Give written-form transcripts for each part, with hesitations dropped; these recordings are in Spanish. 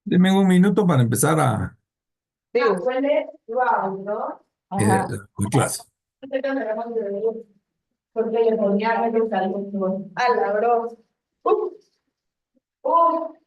Deme un minuto para empezar a Digo, huele wow, ¿no? Ajá. la clase. Este cambiamos de luz, porque le ponía a que algo a la bro. Uh, uh.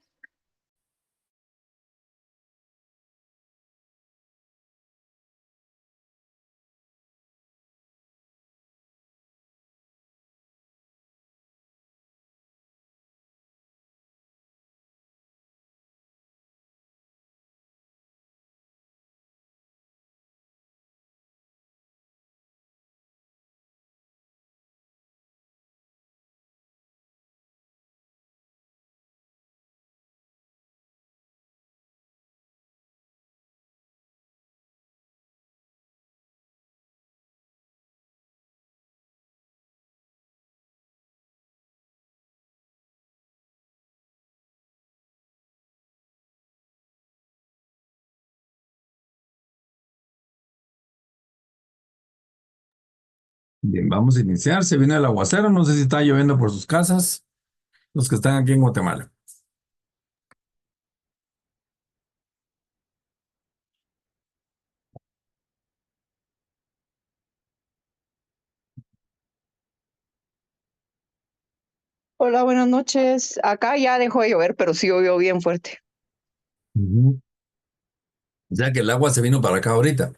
Bien, vamos a iniciar. Se viene el aguacero. No sé si está lloviendo por sus casas, los que están aquí en Guatemala. Hola, buenas noches. Acá ya dejó de llover, pero sí llovió bien fuerte. Ujú. O sea que el agua se vino para acá ahorita.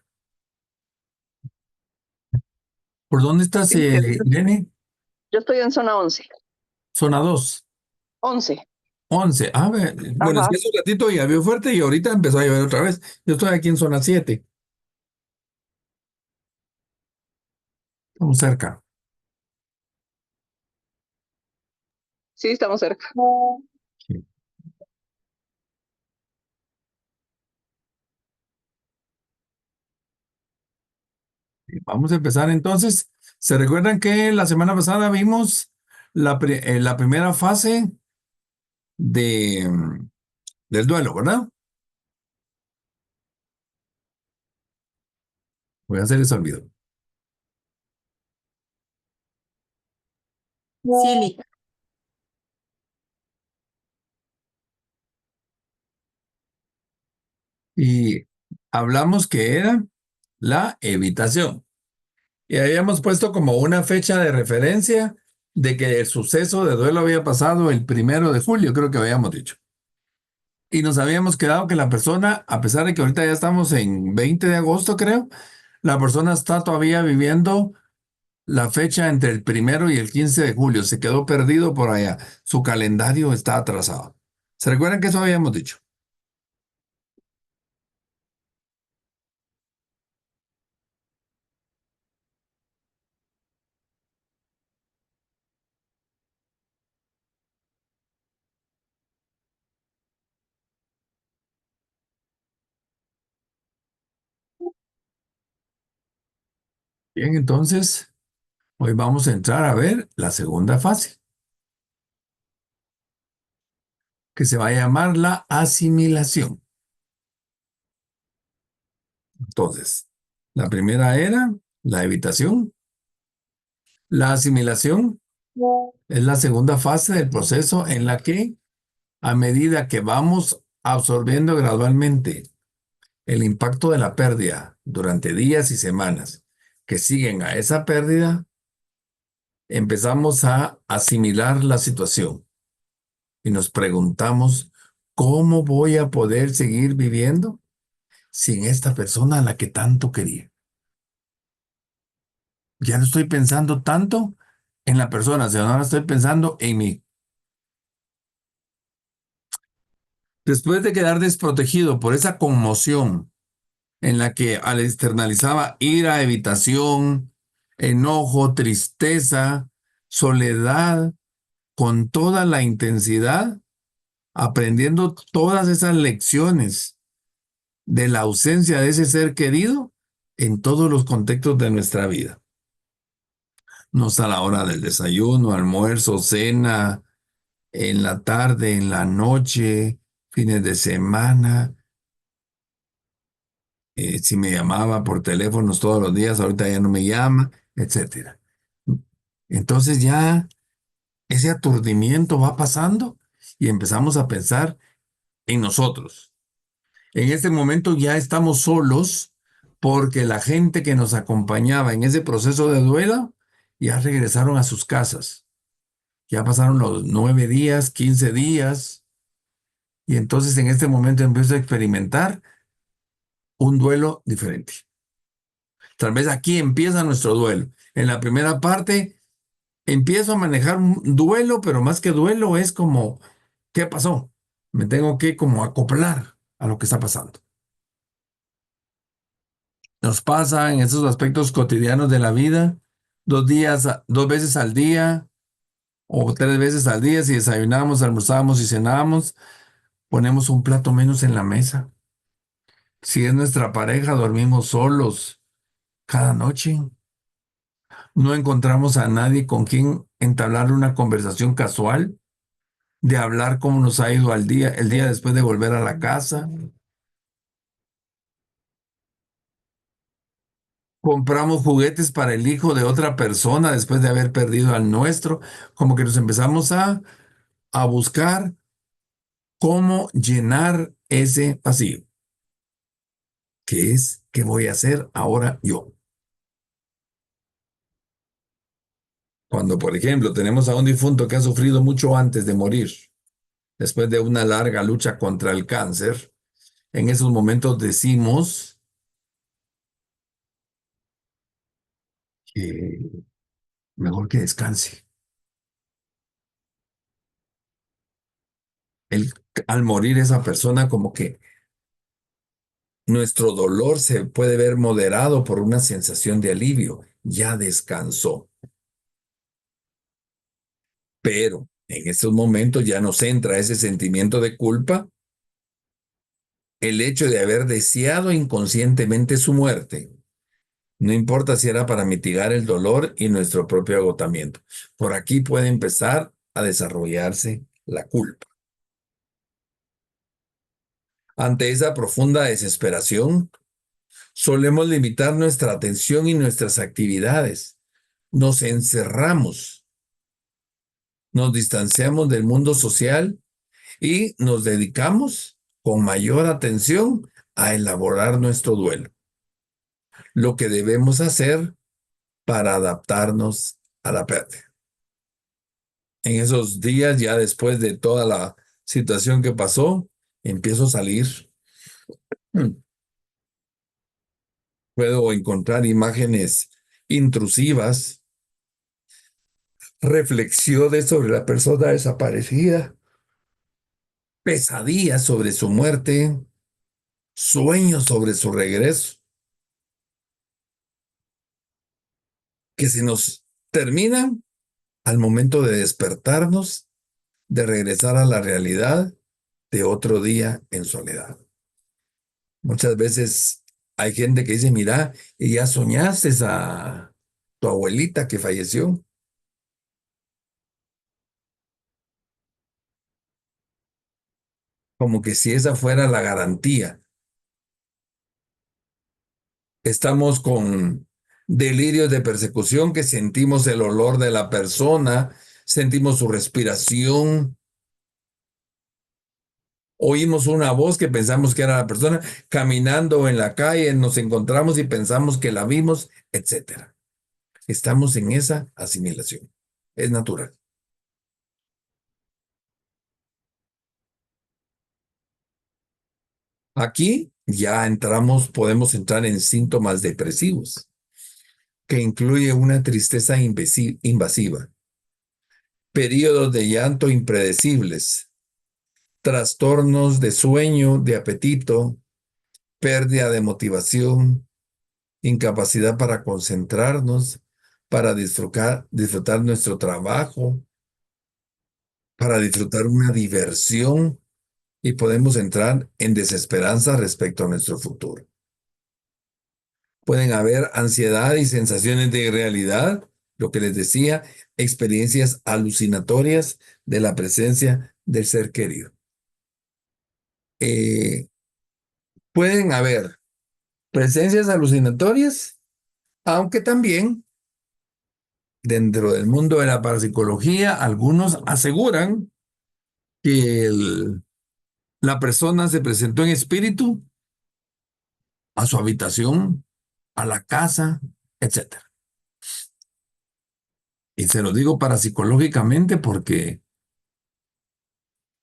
¿Por dónde estás, Sí, Irene? yo estoy en zona 11. Zona 2, 11. 11. Bueno, es Ajá. que hace un ratito llovió fuerte y ahorita empezó a llover otra vez. Yo estoy aquí en zona 7. Estamos cerca. Sí, estamos cerca. Sí. Vamos a empezar entonces. ¿Se recuerdan que la semana pasada vimos la primera fase de, del duelo, ¿verdad? Voy a hacer ese olvido. Silly. Y hablamos que era la evitación. Y habíamos puesto como una fecha de referencia de que el suceso de duelo había pasado el 1 de julio, creo que habíamos dicho. Y nos habíamos quedado que la persona, a pesar de que ahorita ya estamos en 20 de agosto, creo, la persona está todavía viviendo la fecha entre el 1 y el 15 de julio. Se quedó perdido por allá. Su calendario está atrasado. ¿Se recuerdan que eso habíamos dicho? Bien, entonces, hoy vamos a entrar a ver la segunda fase, que se va a llamar la asimilación. Entonces, la primera era la evitación. La asimilación es la segunda fase del proceso en la que, a medida que vamos absorbiendo gradualmente el impacto de la pérdida durante días y semanas que siguen a esa pérdida, empezamos a asimilar la situación y nos preguntamos, ¿cómo voy a poder seguir viviendo sin esta persona a la que tanto quería? Ya no estoy pensando tanto en la persona, sino ahora estoy pensando en mí. Después de quedar desprotegido por esa conmoción en la que al externalizaba ira, evitación, enojo, tristeza, soledad, con toda la intensidad, aprendiendo todas esas lecciones de la ausencia de ese ser querido en todos los contextos de nuestra vida. No está a la hora del desayuno, almuerzo, cena, en la tarde, en la noche, fines de semana. Si me llamaba por teléfonos todos los días, ahorita ya no me llama, etcétera. Entonces ya ese aturdimiento va pasando y empezamos a pensar en nosotros. En este momento ya estamos solos porque la gente que nos acompañaba en ese proceso de duelo ya regresaron a sus casas. Ya pasaron los 9 días, 15 días, y entonces en este momento empiezo a experimentar un duelo diferente. Tal vez aquí empieza nuestro duelo. En la primera parte empiezo a manejar un duelo, pero más que duelo es como, ¿qué pasó? Me tengo que como acoplar a lo que está pasando. Nos pasa en esos aspectos cotidianos de la vida, 2 días, 2 veces al día o 3 veces al día, si desayunamos, almorzamos y cenamos, ponemos un plato menos en la mesa. Si es nuestra pareja, dormimos solos cada noche. No encontramos a nadie con quien entablar una conversación casual, de hablar cómo nos ha ido el día después de volver a la casa. Compramos juguetes para el hijo de otra persona después de haber perdido al nuestro. Como que nos empezamos a buscar cómo llenar ese vacío. ¿Qué es? ¿Qué voy a hacer ahora yo? Cuando, por ejemplo, tenemos a un difunto que ha sufrido mucho antes de morir, después de una larga lucha contra el cáncer, en esos momentos decimos que mejor que descanse. El, Al morir esa persona, como que nuestro dolor se puede ver moderado por una sensación de alivio. Ya descansó. Pero en estos momentos ya nos entra ese sentimiento de culpa, el hecho de haber deseado inconscientemente su muerte. No importa si era para mitigar el dolor y nuestro propio agotamiento. Por aquí puede empezar a desarrollarse la culpa. Ante esa profunda desesperación, solemos limitar nuestra atención y nuestras actividades. Nos encerramos, nos distanciamos del mundo social y nos dedicamos con mayor atención a elaborar nuestro duelo. Lo que debemos hacer para adaptarnos a la pérdida. En esos días, ya después de toda la situación que pasó, empiezo a salir. Puedo encontrar imágenes intrusivas, reflexiones sobre la persona desaparecida, pesadillas sobre su muerte, sueños sobre su regreso, que se nos terminan al momento de despertarnos, de regresar a la realidad de otro día en soledad. Muchas veces hay gente que dice, mira, y ya soñaste a tu abuelita que falleció, como que si esa fuera la garantía. Estamos con delirios de persecución, que sentimos el olor de la persona, sentimos su respiración, oímos una voz que pensamos que era la persona, caminando en la calle, nos encontramos y pensamos que la vimos, etcétera. Estamos en esa asimilación. Es natural. Aquí ya entramos, podemos entrar en síntomas depresivos, que incluye una tristeza invasiva, periodos de llanto impredecibles, trastornos de sueño, de apetito, pérdida de motivación, incapacidad para concentrarnos, para disfrutar nuestro trabajo, para disfrutar una diversión, y podemos entrar en desesperanza respecto a nuestro futuro. Pueden haber ansiedad y sensaciones de irrealidad, lo que les decía, experiencias alucinatorias de la presencia del ser querido. Pueden haber presencias alucinatorias, aunque también dentro del mundo de la parapsicología, algunos aseguran que La persona se presentó en espíritu a su habitación, a la casa, etcétera. Y se lo digo parapsicológicamente porque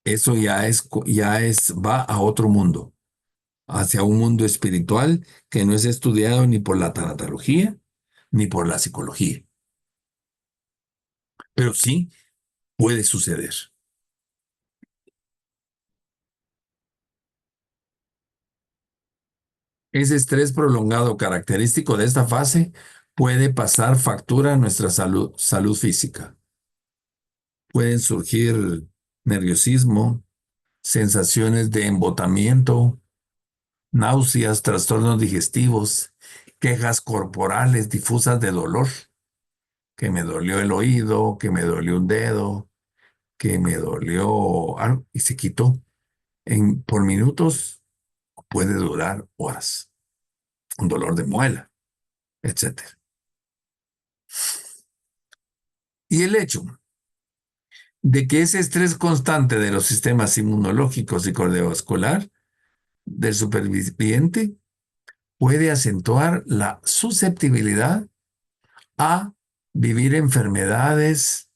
eso va a otro mundo, hacia un mundo espiritual que no es estudiado ni por la tanatología ni por la psicología. Pero sí puede suceder. Ese estrés prolongado característico de esta fase puede pasar factura a nuestra salud física. Pueden surgir nerviosismo, sensaciones de embotamiento, náuseas, trastornos digestivos, quejas corporales difusas de dolor, que me dolió el oído, que me dolió un dedo, que me dolió algo y se quitó. Por minutos puede durar horas. Un dolor de muela, etcétera. Y el hecho de que ese estrés constante de los sistemas inmunológicos y cardiovascular del superviviente puede acentuar la susceptibilidad a vivir enfermedades,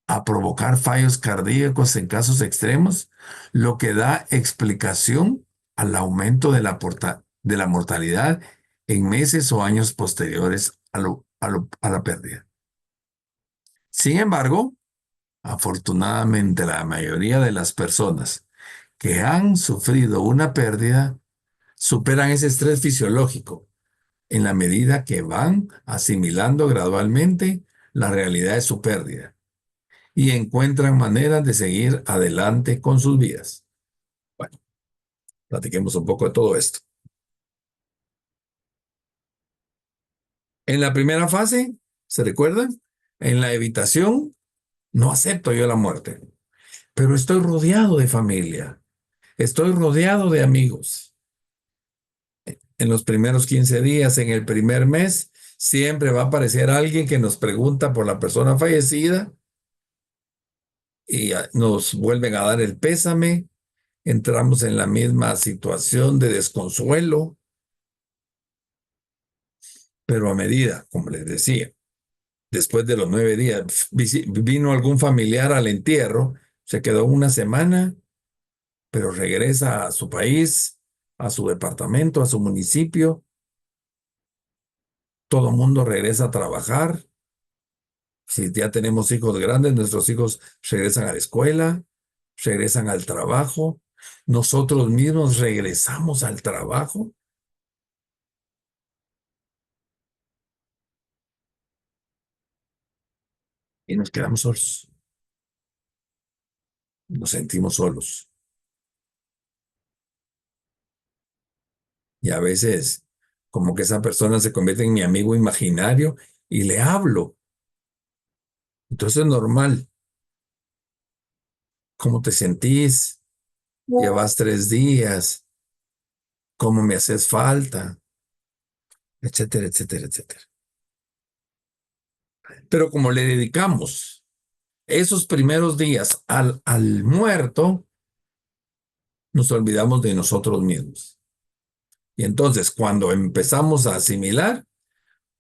a provocar fallos cardíacos en casos extremos, lo que da explicación al aumento de la mortalidad en meses o años posteriores a la pérdida. Sin embargo, afortunadamente la mayoría de las personas que han sufrido una pérdida superan ese estrés fisiológico en la medida que van asimilando gradualmente la realidad de su pérdida y encuentran maneras de seguir adelante con sus vidas. Bueno, platiquemos un poco de todo esto. En la primera fase, ¿se recuerdan? En la evitación, no acepto yo la muerte, pero estoy rodeado de familia, estoy rodeado de amigos. En los primeros 15 días, en el primer mes, siempre va a aparecer alguien que nos pregunta por la persona fallecida y nos vuelven a dar el pésame. Entramos en la misma situación de desconsuelo, pero a medida, como les decía, después de los 9 días, vino algún familiar al entierro, se quedó una semana, pero regresa a su país, a su departamento, a su municipio, todo el mundo regresa a trabajar. Si ya tenemos hijos grandes, nuestros hijos regresan a la escuela, regresan al trabajo, nosotros mismos regresamos al trabajo y nos quedamos solos, nos sentimos solos. Y a veces como que esa persona se convierte en mi amigo imaginario y le hablo. Entonces es normal. ¿Cómo te sentís? Llevas 3 días. ¿Cómo me haces falta? Etcétera, etcétera, etcétera. Pero como le dedicamos esos primeros días al muerto, nos olvidamos de nosotros mismos. Y entonces cuando empezamos a asimilar,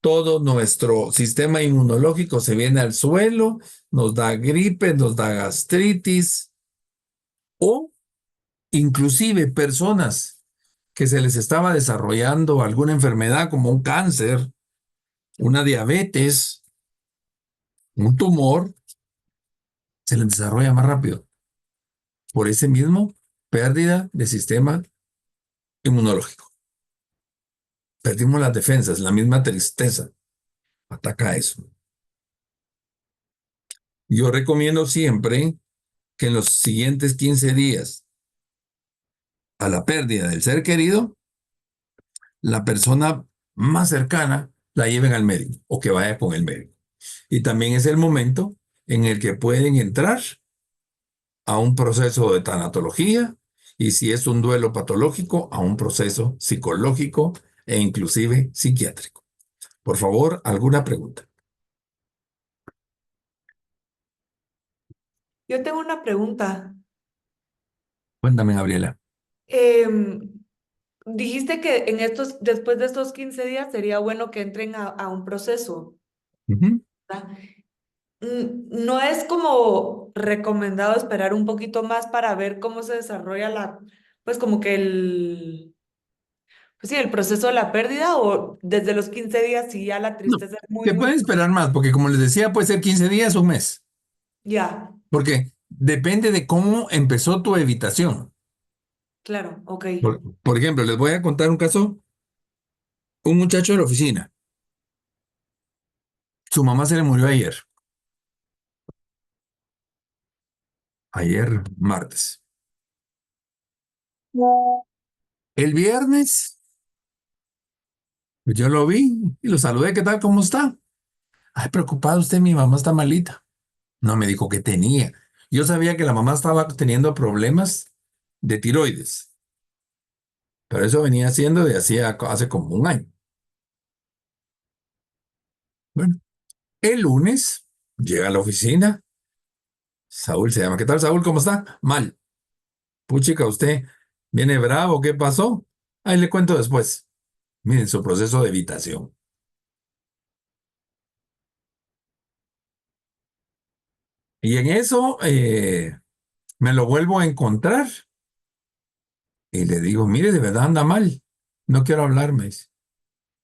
todo nuestro sistema inmunológico se viene al suelo, nos da gripe, nos da gastritis o inclusive personas que se les estaba desarrollando alguna enfermedad como un cáncer, una diabetes, un tumor, se les desarrolla más rápido por ese mismo pérdida de sistema inmunológico. Perdimos las defensas, la misma tristeza ataca eso. Yo recomiendo siempre que en los siguientes 15 días a la pérdida del ser querido, la persona más cercana la lleven al médico o que vaya con el médico. Y también es el momento en el que pueden entrar a un proceso de tanatología y si es un duelo patológico, a un proceso psicológico e inclusive psiquiátrico. Por favor, ¿alguna pregunta? Yo tengo una pregunta. Cuéntame, Gabriela. Em, Dijiste que después de estos 15 días sería bueno que entren a un proceso, Ujú. ¿verdad? No es como recomendado esperar un poquito más para ver cómo se desarrolla pues como que pues sí, el proceso de la pérdida o desde los 15 días si ya la No, tristeza es muy, se muy, puede esperar más, porque como les decía, puede ser 15 días o un mes, ya, porque depende de cómo empezó tu evitación. claro, ok. Por ejemplo, les voy a contar un caso. Un muchacho de la oficina, su mamá se le murió ayer martes. El viernes, pues yo lo vi y lo saludé, ¿qué tal? ¿Cómo está? Ay, preocupado usted, mi mamá está malita. No me dijo que tenía. Yo sabía que la mamá estaba teniendo problemas de tiroides, pero eso venía haciendo de hacía hace como un año. Bueno, el lunes llega a la oficina, Saúl se llama, ¿qué tal, Saúl? ¿Cómo está? Mal. Puchica, usted viene bravo, ¿qué pasó? Ahí le cuento después. Miren su proceso de evitación. Y en eso me lo vuelvo a encontrar y le digo, mire, de verdad anda mal. No quiero hablar, me dice.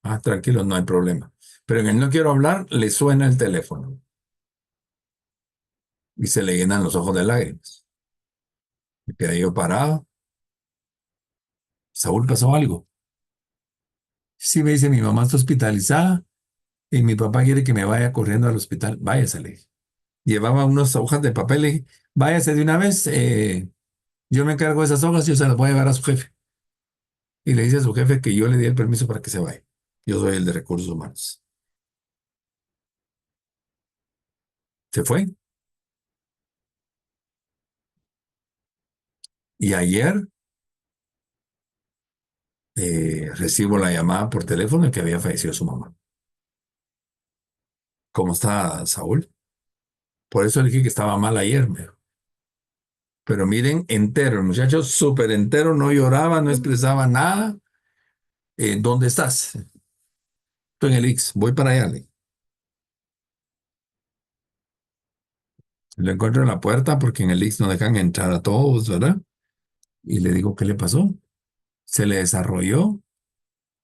Ah, tranquilo, no hay problema. Pero en el no quiero hablar le suena el teléfono y se le llenan los ojos de lágrimas. Me quedé yo parado. Saúl, ¿pasó algo? Sí, me dice, mi mamá está hospitalizada y mi papá quiere que me vaya corriendo al hospital. Váyase, le dije. Llevaba unas hojas de papel, le dije, váyase de una vez, yo me encargo de esas hojas y yo se las voy a llevar a su jefe. Y le dice a su jefe que yo le di el permiso para que se vaya. Yo soy el de recursos humanos. Se fue. Y ayer recibo la llamada por teléfono de que había fallecido su mamá. ¿Cómo está Saúl? Por eso le dije que estaba mal ayer, me dijo. Pero miren, entero, el muchacho súper entero, no lloraba, no expresaba nada. ¿Dónde estás? Estoy en el Ix, voy para allá. Lo encuentro en la puerta porque en el Ix no dejan entrar a todos, ¿verdad? Y le digo, ¿qué le pasó? Se le desarrolló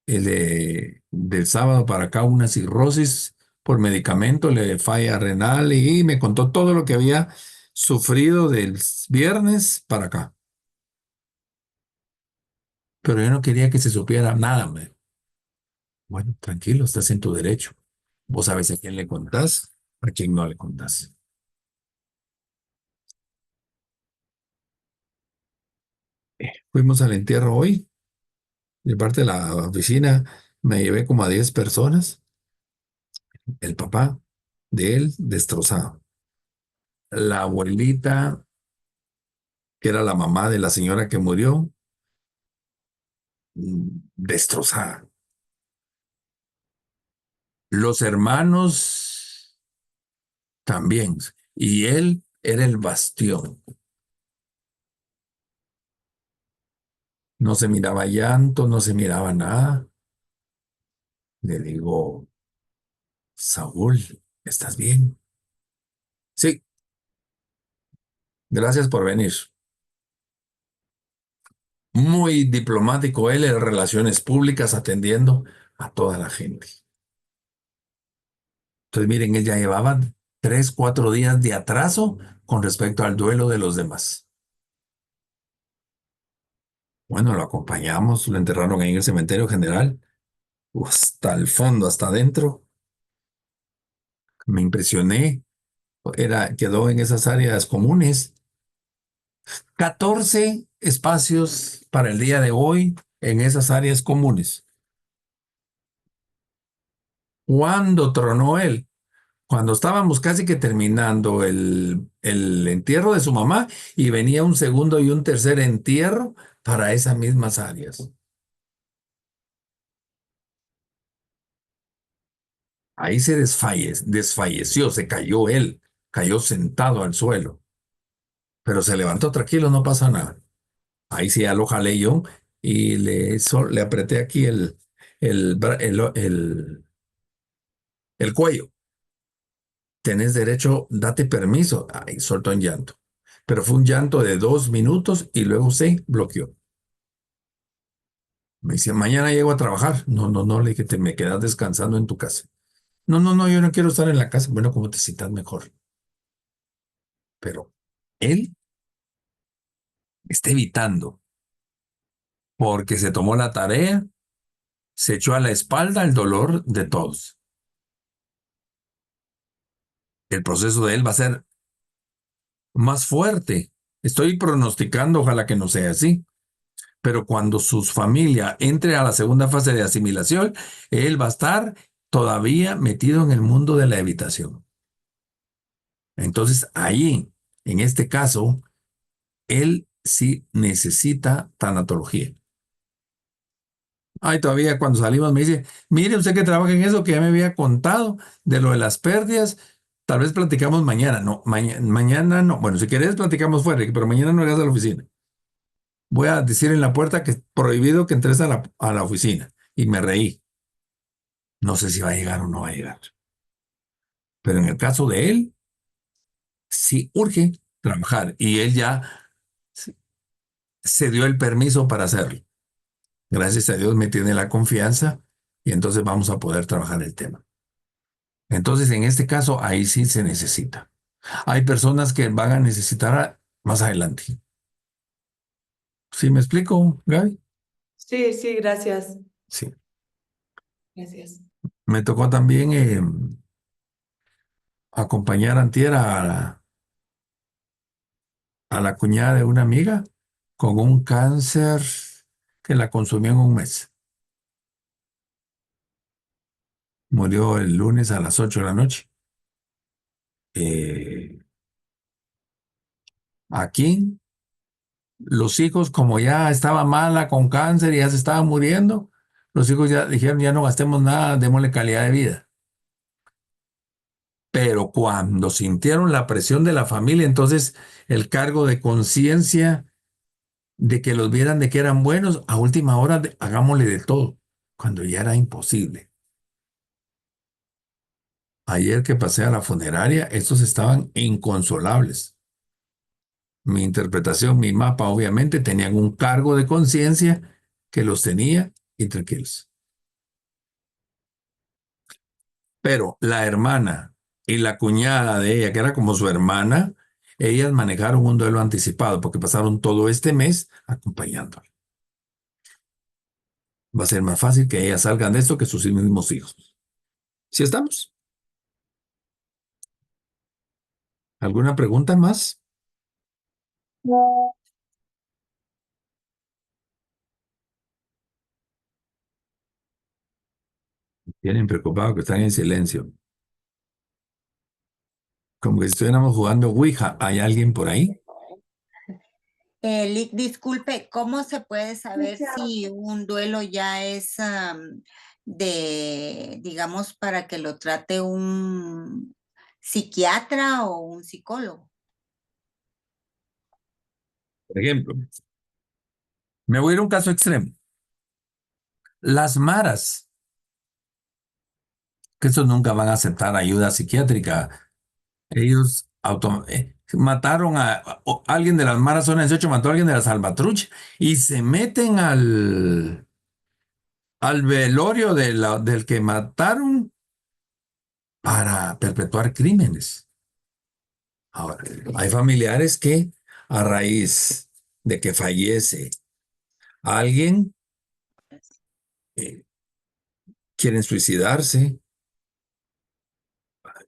del sábado para acá una cirrosis por medicamento, le falla renal y me contó todo lo que había sufrido del viernes para acá. Pero yo no quería que se supiera nada. Bueno, tranquilo, estás en tu derecho. Vos sabes a quién le contás, a quién no le contás. Fuimos al entierro hoy, de parte de la oficina, me llevé como a 10 personas. El papá de él destrozado. La abuelita, que era la mamá de la señora que murió, destrozada. Los hermanos también. Y él era el bastión. No se miraba llanto, no se miraba nada. Le digo, Saúl, ¿estás bien? Sí, gracias por venir. Muy diplomático él en relaciones públicas atendiendo a toda la gente. Entonces, miren, él ya llevaba 3, 4 días de atraso con respecto al duelo de los demás. Bueno, lo acompañamos, lo enterraron ahí en el cementerio general, hasta el fondo, hasta adentro. Me impresioné. Quedó en esas áreas comunes. 14 espacios para el día de hoy en esas áreas comunes. ¿Cuándo tronó él? Cuando estábamos casi que terminando el entierro de su mamá y venía un segundo y un tercer entierro para esas mismas áreas. Ahí se desfalleció, se cayó él, cayó sentado al suelo, pero se levantó tranquilo, no pasa nada. Ahí sí ya lo jalé yo y le apreté aquí el cuello. Tenés derecho, date permiso. Ahí soltó un llanto. Pero fue un llanto de 2 minutos y luego se bloqueó. Me dice, mañana llego a trabajar. No, no, no, le dije, te me quedas descansando en tu casa. No, no, no, yo no quiero estar en la casa. Bueno, como te sientas mejor. Pero él está evitando porque se tomó la tarea, se echó a la espalda el dolor de todos. El proceso de él va a ser más fuerte. Estoy pronosticando, ojalá que no sea así, pero cuando su familia entre a la segunda fase de asimilación, él va a estar todavía metido en el mundo de la evitación. Entonces, ahí, en este caso, él sí necesita tanatología. Ay, todavía cuando salimos me dice, mire usted que trabaja en eso que ya me había contado de lo de las pérdidas, tal vez platicamos mañana. No, mañana no. Bueno, si querés platicamos fuera, pero mañana no llegas a la oficina. Voy a decir en la puerta que es prohibido que entres a la oficina. Y me reí. No sé si va a llegar o no va a llegar. Pero en el caso de él, sí urge trabajar. Y él ya se dio el permiso para hacerlo. Gracias a Dios me tiene la confianza y entonces vamos a poder trabajar el tema. Entonces, en este caso, ahí sí se necesita. Hay personas que van a necesitar más adelante. ¿Sí me explico, Gaby? Sí, sí, gracias. Sí. Gracias. Me tocó también acompañar antier a la cuñada de una amiga con un cáncer que la consumió en un mes. Murió el lunes a las 8 de la noche. Eh, Aquí, los hijos, como ya estaba mala con cáncer y ya se estaba muriendo, los hijos ya dijeron, ya no gastemos nada, démosle calidad de vida. Pero cuando sintieron la presión de la familia, entonces el cargo de conciencia de que los vieran de que eran buenos, a última hora hagámosle de todo, cuando ya era imposible. Ayer que pasé a la funeraria, estos estaban inconsolables. Mi interpretación, mi mapa, obviamente, tenían un cargo de conciencia que los tenía intranquilos. Pero la hermana y la cuñada de ella, que era como su hermana, ellas manejaron un duelo anticipado porque pasaron todo este mes acompañándola. Va a ser más fácil que ellas salgan de esto que sus mismos hijos. ¿Sí estamos? ¿Alguna pregunta más? Tienen preocupado que están en silencio. Como que si estuviéramos jugando Ouija. ¿Hay alguien por ahí? Lick, disculpe, ¿cómo se puede saber si un duelo ya es digamos, para que lo trate un psiquiatra o un psicólogo? Por ejemplo, me voy a ir a un caso extremo. Las maras, que estos nunca van a aceptar ayuda psiquiátrica. Ellos mataron a alguien de las maras zona 18, mató a alguien de la Salvatrucha y se meten al velorio del que mataron para perpetuar crímenes. Ahora, hay familiares que a raíz de que fallece alguien, eh, quieren suicidarse.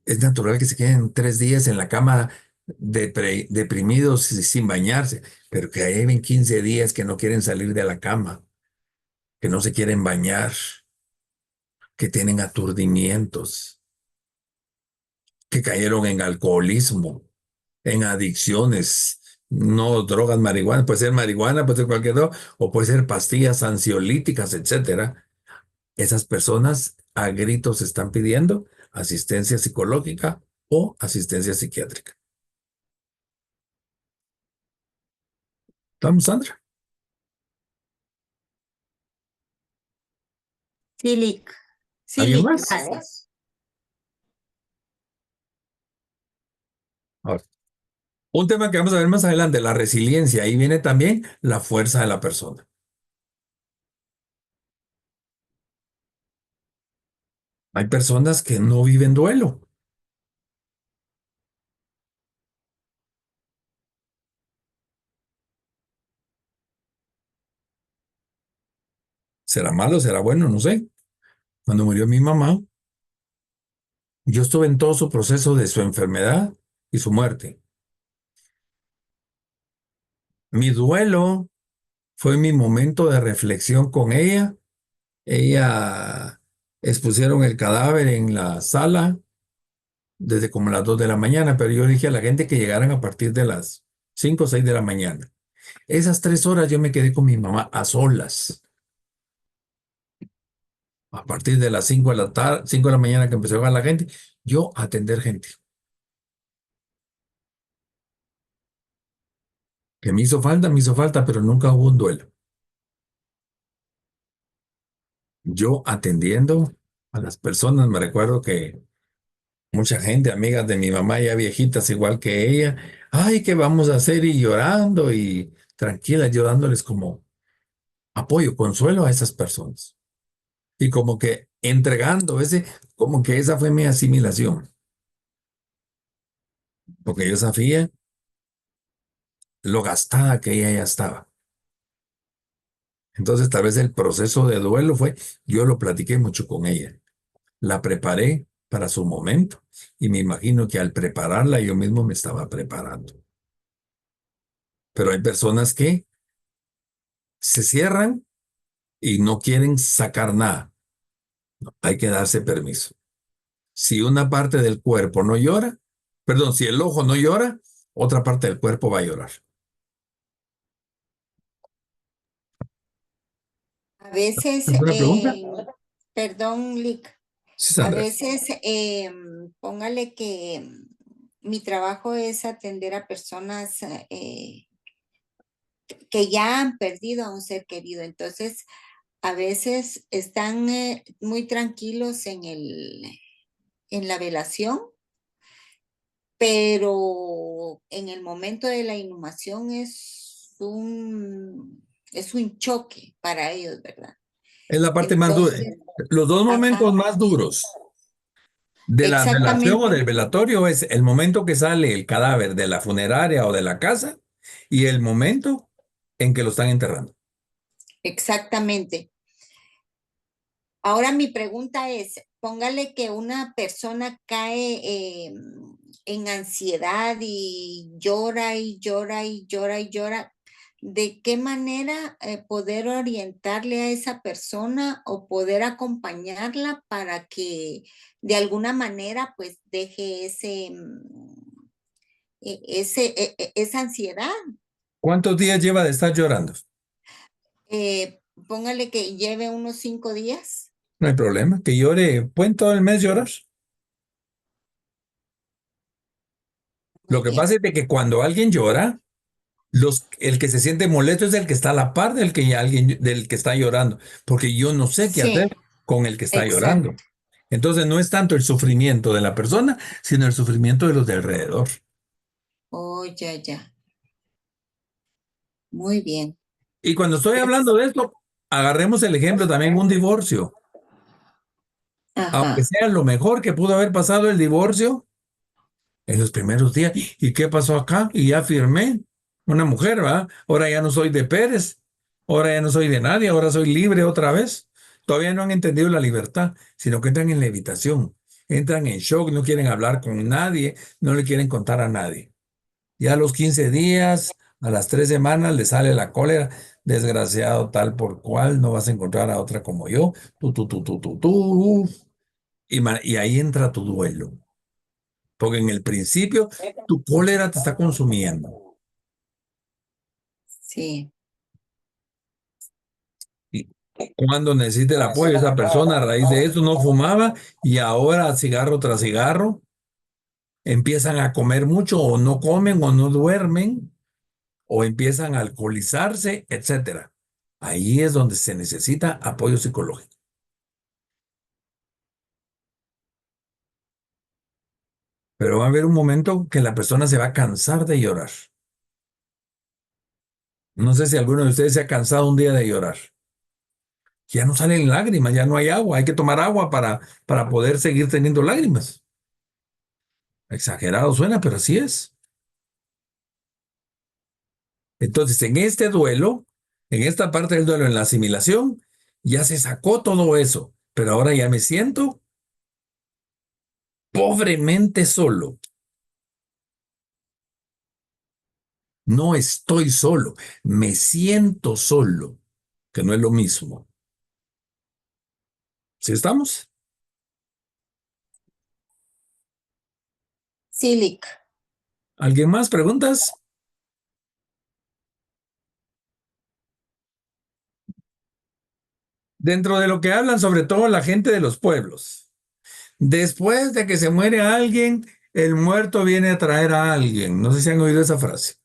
Es natural que se queden 3 días en la cama deprimidos y sin bañarse, pero que lleven 15 días que no quieren salir de la cama, que no se quieren bañar, que tienen aturdimientos, que cayeron en alcoholismo, en adicciones, no drogas, marihuana, puede ser cualquier droga, o puede ser pastillas ansiolíticas, etcétera. Esas personas a gritos están pidiendo asistencia psicológica o asistencia psiquiátrica. ¿Estamos, Sandra? Silic. ¿Alguien Silic, más? gracias. Ahora, un tema que vamos a ver más adelante, la resiliencia. Ahí viene también la fuerza de la persona. Hay personas que no viven duelo. ¿Será malo? ¿Será bueno? No sé. Cuando murió mi mamá, yo estuve en todo su proceso de su enfermedad y su muerte. Mi duelo fue mi momento de reflexión con ella. Ella expusieron el cadáver en la sala desde como las 2 de la mañana, pero yo dije a la gente que llegaran a partir de las 5 o 6 de la mañana. Esas 3 horas yo me quedé con mi mamá a solas. A partir de las 5 de la tarde, 5 de la mañana que empezó a llegar la gente, yo a atender gente. Que me hizo falta, pero nunca hubo un duelo. Yo atendiendo a las personas, me recuerdo que mucha gente, amigas de mi mamá, ya viejitas igual que ella, ay, ¿qué vamos a hacer? Y llorando y tranquilas, yo dándoles como apoyo, consuelo a esas personas. Y como que entregando como que esa fue mi asimilación, porque yo sabía lo gastada que ella ya estaba. Entonces, tal vez el proceso de duelo yo lo platiqué mucho con ella, la preparé para su momento y me imagino que al prepararla yo mismo me estaba preparando. Pero hay personas que se cierran y no quieren sacar nada. Hay que darse permiso. Si una parte del cuerpo no llora, perdón, si el ojo no llora, otra parte del cuerpo va a llorar. A veces, ¿Alguna pregunta? perdón, Lic, Sí, a Sandra. veces póngale que mi trabajo es atender a personas que ya han perdido a un ser querido. Entonces, a veces están muy tranquilos en la velación, pero en el momento de la inhumación es un choque para ellos, ¿verdad? Es la parte más dura. Entonces, Los dos momentos ajá, más duros de la velación o exactamente, del velatorio es el momento que sale el cadáver de la funeraria o de la casa y el momento en que lo están enterrando. exactamente. Ahora mi pregunta es, póngale que una persona cae en ansiedad y llora y llora y llora y llora. ¿De qué manera poder orientarle a esa persona o poder acompañarla para que de alguna manera pues deje esa ansiedad? ¿Cuántos días lleva de estar llorando? Póngale que lleve unos 5 días. No hay problema, que llore. ¿Pueden todo el mes llorar? Muy Lo que bien. pasa es de que cuando alguien llora, el que se siente molesto es el que está a la par del que está llorando, porque yo no sé qué hacer Sí, con el que está llorando. exacto. Entonces no es tanto el sufrimiento de la persona, sino el sufrimiento de los de alrededor. Oh, ya, ya. Muy bien. Y cuando estoy Pues, hablando de esto, agarremos el ejemplo también un divorcio. Aunque ajá. sea lo mejor que pudo haber pasado el divorcio en los primeros días. ¿Y qué pasó acá? Y ya firmé. Una mujer, ¿va? Ahora ya no soy de Pérez. Ahora ya no soy de nadie. Ahora soy libre otra vez. Todavía no han entendido la libertad, sino que entran en levitación. Entran en shock, no quieren hablar con nadie, no le quieren contar a nadie. Ya a los 15 días, a las 3 semanas, le sale la cólera. Desgraciado tal por cual, no vas a encontrar a otra como yo. Tú. Y ahí entra tu duelo. Porque en el principio tu cólera te está consumiendo. Sí, Y cuando necesita el apoyo de esa persona, a raíz de eso no fumaba y ahora cigarro tras cigarro, empiezan a comer mucho o no comen o no duermen o empiezan a alcoholizarse, etcétera. Ahí es donde se necesita apoyo psicológico. Pero va a haber un momento que la persona se va a cansar de llorar. No sé si alguno de ustedes se ha cansado un día de llorar. Ya no salen lágrimas, ya no hay agua. Hay que tomar agua para poder seguir teniendo lágrimas. Exagerado suena, pero así es. Entonces, en este duelo, en esta parte del duelo, en la asimilación, ya se sacó todo eso. Pero ahora ya me siento pobremente solo. No estoy solo, me siento solo, que no es lo mismo. ¿Sí estamos? Silic. ¿Alguien más? ¿Preguntas? Dentro de lo que hablan sobre todo la gente de los pueblos. Después de que se muere alguien, el muerto viene a traer a alguien. No sé si han oído esa frase.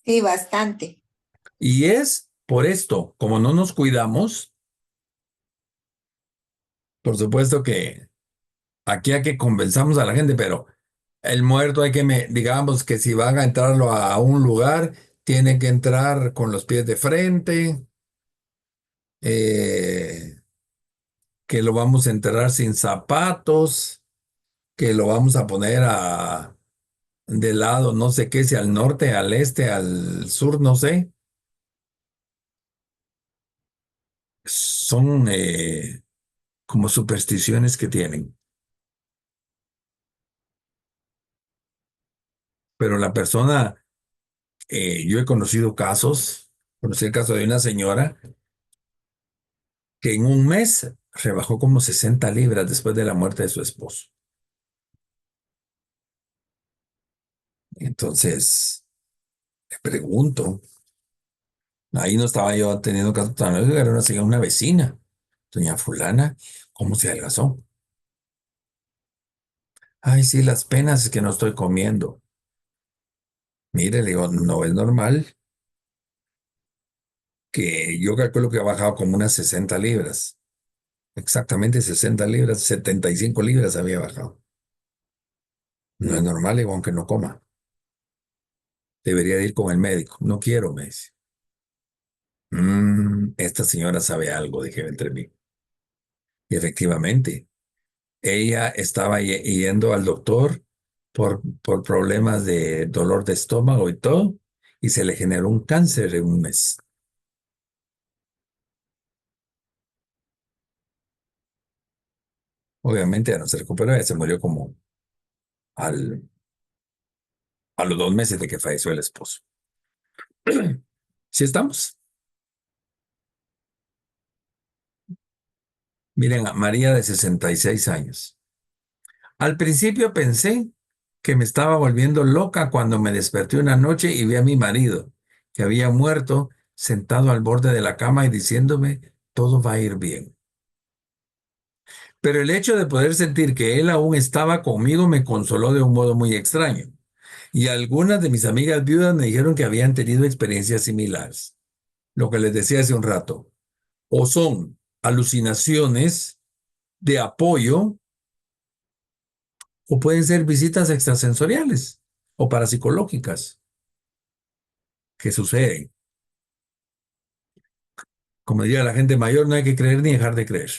Sí, bastante. Y es por esto, como no nos cuidamos, por supuesto que aquí hay que convenzamos a la gente, pero el muerto hay que, digamos que si van a entrarlo a un lugar, tiene que entrar con los pies de frente, eh, que lo vamos a enterrar sin zapatos, que lo vamos a poner de lado, no sé qué, si al norte, al este, al sur, no sé. Son como supersticiones que tienen. Pero la persona, yo he conocido casos, conocí el caso de una señora que en un mes rebajó como 60 libras después de la muerte de su esposo. Entonces, le pregunto, ahí no estaba yo teniendo caso tan largo, era una señora, una vecina, doña fulana, ¿cómo se adelgazó? Ay, sí, las penas es que no estoy comiendo. Mire, le digo, no es normal que yo calculo que ha bajado como unas 60 libras. Exactamente 60 libras, 75 libras había bajado. No es normal, le digo, aunque no coma. Debería de ir con el médico. No quiero, me dice. Esta señora sabe algo, dije entre mí. Y efectivamente, ella estaba yendo al doctor por problemas de dolor de estómago y todo, y se le generó un cáncer en un mes. Obviamente ya no se recuperó, ya se murió como al, a los 2 meses de que falleció el esposo. ¿Sí estamos? Miren, a María de 66 años. Al principio pensé que me estaba volviendo loca cuando me desperté una noche y vi a mi marido, que había muerto, sentado al borde de la cama y diciéndome, todo va a ir bien. Pero el hecho de poder sentir que él aún estaba conmigo me consoló de un modo muy extraño. Y algunas de mis amigas viudas me dijeron que habían tenido experiencias similares. Lo que les decía hace un rato. O son alucinaciones de apoyo o pueden ser visitas extrasensoriales o parapsicológicas que suceden. Como diría la gente mayor, no hay que creer ni dejar de creer.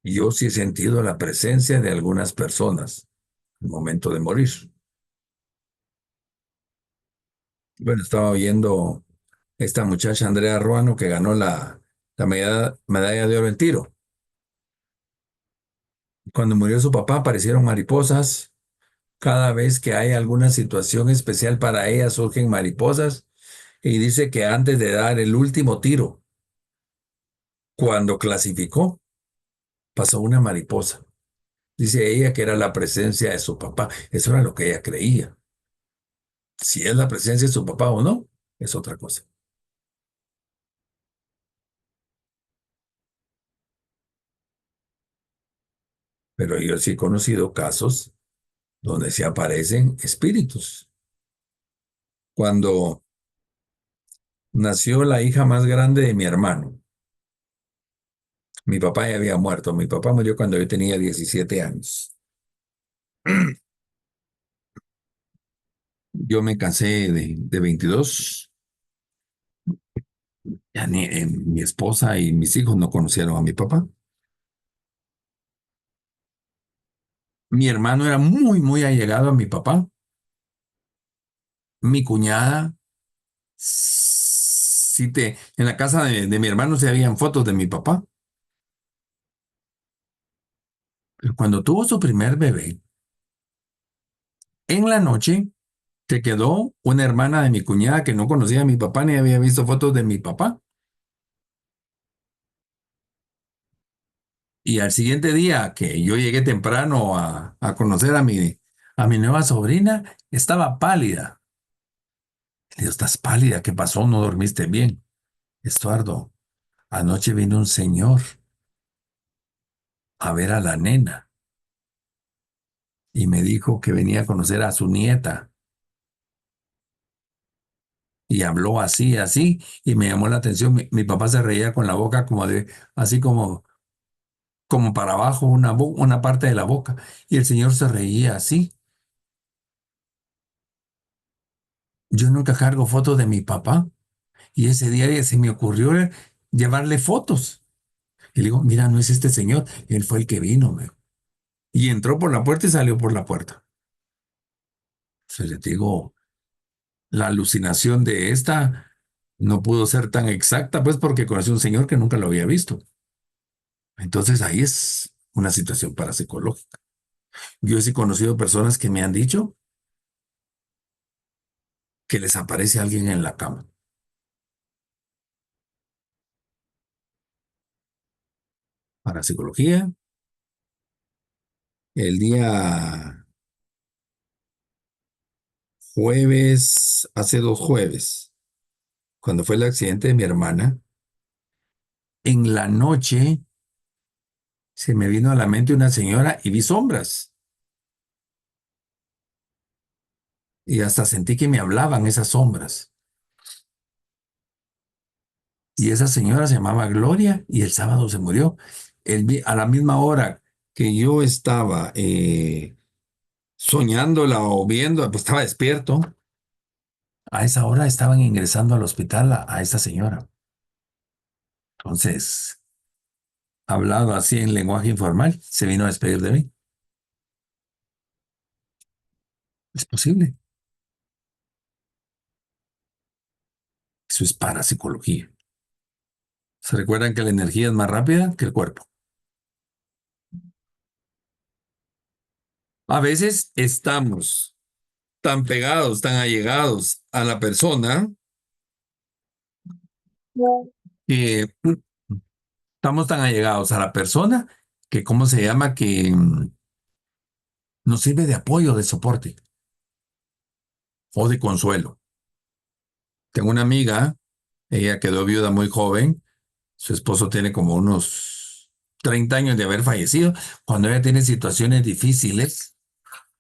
Y yo sí he sentido la presencia de algunas personas al momento de morir. Bueno, estaba oyendo esta muchacha Andrea Ruano que ganó la medalla de oro en tiro. Cuando murió su papá aparecieron mariposas. Cada vez que hay alguna situación especial para ella surgen mariposas y dice que antes de dar el último tiro, cuando clasificó, pasó una mariposa. Dice ella que era la presencia de su papá. Eso era lo que ella creía. Si es la presencia de su papá o no, es otra cosa. Pero yo sí he conocido casos donde se aparecen espíritus. Cuando nació la hija más grande de mi hermano, Mi papá ya había muerto. Mi papá murió cuando yo tenía 17 años. Yo me casé de 22. Ya mi esposa y mis hijos no conocieron a mi papá. Mi hermano era muy, muy allegado a mi papá. Mi cuñada, en la casa de mi hermano se habían fotos de mi papá. Pero cuando tuvo su primer bebé, en la noche se quedó una hermana de mi cuñada que no conocía a mi papá ni había visto fotos de mi papá. Y al siguiente día que yo llegué temprano a conocer a mi nueva sobrina, estaba pálida. Le digo, ¿estás pálida? ¿Qué pasó? ¿No dormiste bien? Estuardo, anoche vino un señor a ver a la nena y me dijo que venía a conocer a su nieta. Y habló así, así, y me llamó la atención. Mi papá se reía con la boca así como para abajo, una parte de la boca. Y el señor se reía así. Yo nunca cargo fotos de mi papá. Y ese día se me ocurrió llevarle fotos. Y le digo, mira, no es este señor, él fue el que vino, me dijo. Y entró por la puerta y salió por la puerta. Entonces le digo, la alucinación de esta no pudo ser tan exacta, pues porque conocí a un señor que nunca lo había visto. Entonces ahí es una situación parapsicológica. Yo sí he conocido personas que me han dicho que les aparece alguien en la cama. Parapsicología, el día jueves, hace 2 jueves, cuando fue el accidente de mi hermana, en la noche se me vino a la mente una señora y vi sombras. Y hasta sentí que me hablaban esas sombras. Y esa señora se llamaba Gloria y el sábado se murió. A la misma hora que yo estaba soñándola o viendo, pues estaba despierto. A esa hora estaban ingresando al hospital a esta señora. Entonces, hablado así en lenguaje informal, se vino a despedir de mí. Es posible. Eso es parapsicología. ¿Se recuerdan que la energía es más rápida que el cuerpo? A veces estamos tan pegados, tan allegados a la persona que estamos tan allegados a la persona que, ¿cómo se llama? Que nos sirve de apoyo, de soporte o de consuelo. Tengo una amiga, ella quedó viuda muy joven, su esposo tiene como unos 30 años de haber fallecido. Cuando ella tiene situaciones difíciles,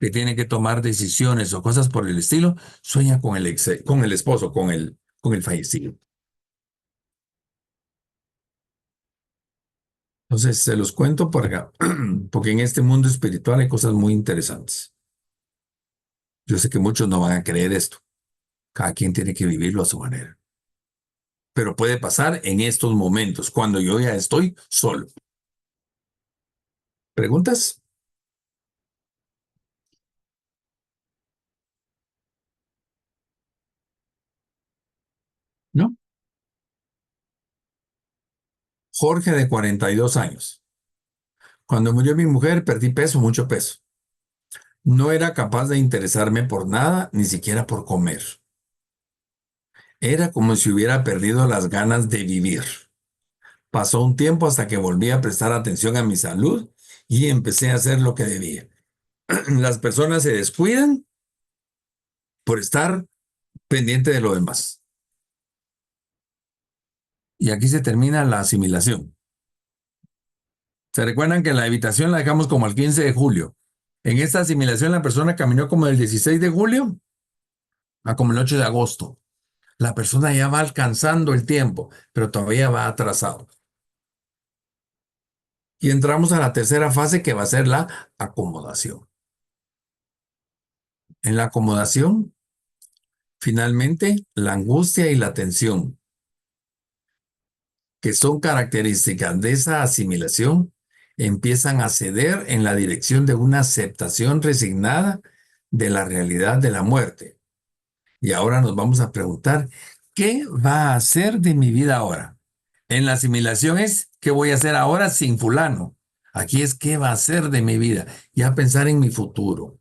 que tiene que tomar decisiones o cosas por el estilo, sueña con el esposo, con el fallecido. Entonces, se los cuento porque en este mundo espiritual hay cosas muy interesantes. Yo sé que muchos no van a creer esto. Cada quien tiene que vivirlo a su manera. Pero puede pasar en estos momentos, cuando yo ya estoy solo. ¿Preguntas? ¿No? Jorge, de 42 años. Cuando murió mi mujer, perdí peso, mucho peso. No era capaz de interesarme por nada, ni siquiera por comer. Era como si hubiera perdido las ganas de vivir. Pasó un tiempo hasta que volví a prestar atención a mi salud y empecé a hacer lo que debía. Las personas se descuidan por estar pendiente de lo demás. Y aquí se termina la asimilación. ¿Se recuerdan que la evitación la dejamos como el 15 de julio? En esta asimilación la persona caminó como el 16 de julio a como el 8 de agosto. La persona ya va alcanzando el tiempo, pero todavía va atrasado. Y entramos a la tercera fase que va a ser la acomodación. En la acomodación, finalmente, la angustia y la tensión, que son características de esa asimilación, empiezan a ceder en la dirección de una aceptación resignada de la realidad de la muerte. Y ahora nos vamos a preguntar, ¿qué va a hacer de mi vida ahora? En la asimilación es, ¿qué voy a hacer ahora sin fulano? Aquí es, ¿qué va a hacer de mi vida? Ya pensar en mi futuro.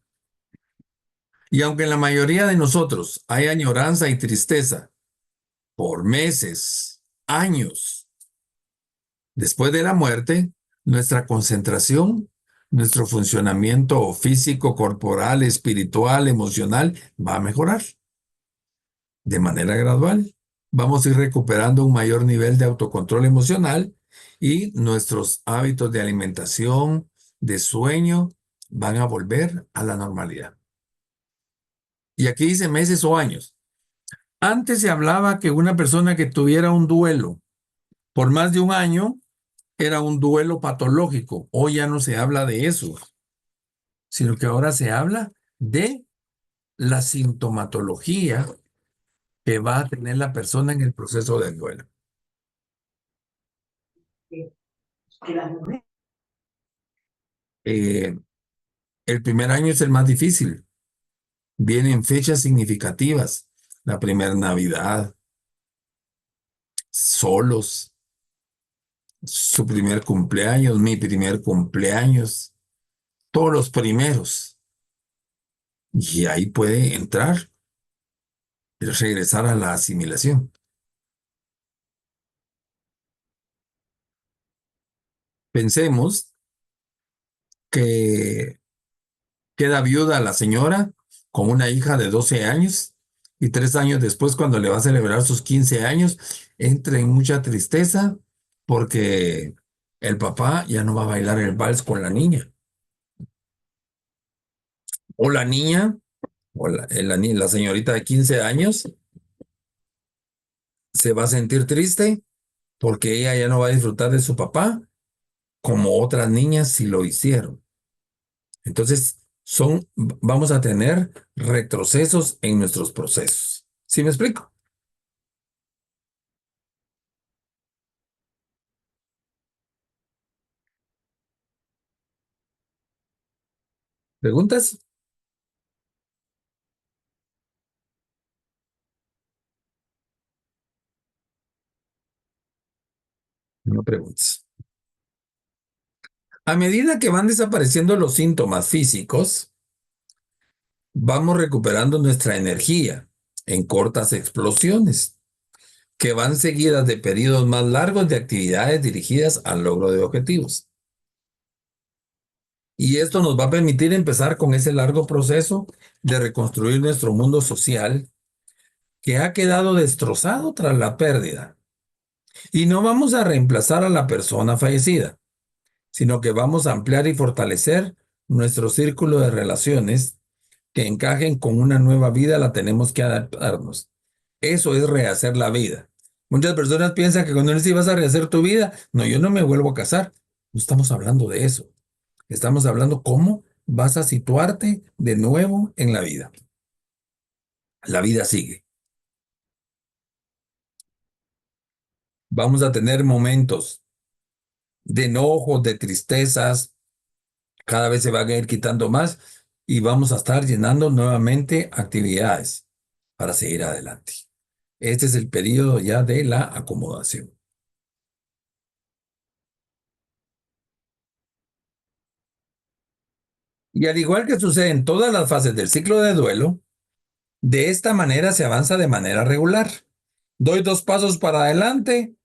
Y aunque en la mayoría de nosotros hay añoranza y tristeza por meses, años, después de la muerte, nuestra concentración, nuestro funcionamiento físico, corporal, espiritual, emocional va a mejorar de manera gradual. Vamos a ir recuperando un mayor nivel de autocontrol emocional y nuestros hábitos de alimentación, de sueño, van a volver a la normalidad. Y aquí dice meses o años. Antes se hablaba que una persona que tuviera un duelo por más de un año era un duelo patológico. Hoy ya no se habla de eso, sino que ahora se habla de la sintomatología que va a tener la persona en el proceso del duelo. Eh, el primer año es el más difícil. Vienen fechas significativas. La primera Navidad, solos, su primer cumpleaños, mi primer cumpleaños, todos los primeros. Y ahí puede entrar y regresar a la asimilación. Pensemos que queda viuda la señora con una hija de 12 años y 3 años después, cuando le va a celebrar sus 15 años, entra en mucha tristeza porque el papá ya no va a bailar el vals con la niña. O la niña, o la señorita de 15 años, se va a sentir triste porque ella ya no va a disfrutar de su papá como otras niñas sí lo hicieron. Entonces, vamos a tener retrocesos en nuestros procesos. ¿Sí me explico? ¿Preguntas? No preguntes. A medida que van desapareciendo los síntomas físicos, vamos recuperando nuestra energía en cortas explosiones, que van seguidas de periodos más largos de actividades dirigidas al logro de objetivos. Y esto nos va a permitir empezar con ese largo proceso de reconstruir nuestro mundo social que ha quedado destrozado tras la pérdida. Y no vamos a reemplazar a la persona fallecida, sino que vamos a ampliar y fortalecer nuestro círculo de relaciones que encajen con una nueva vida. La tenemos que adaptarnos. Eso es rehacer la vida. Muchas personas piensan que cuando dices vas a rehacer tu vida, no, yo no me vuelvo a casar. No estamos hablando de eso. Estamos hablando cómo vas a situarte de nuevo en la vida. La vida sigue. Vamos a tener momentos de enojos, de tristezas, cada vez se van a ir quitando más y vamos a estar llenando nuevamente actividades para seguir adelante. Este es el periodo ya de la acomodación. Y al igual que sucede en todas las fases del ciclo de duelo, de esta manera se avanza de manera regular. Doy 2 pasos para adelante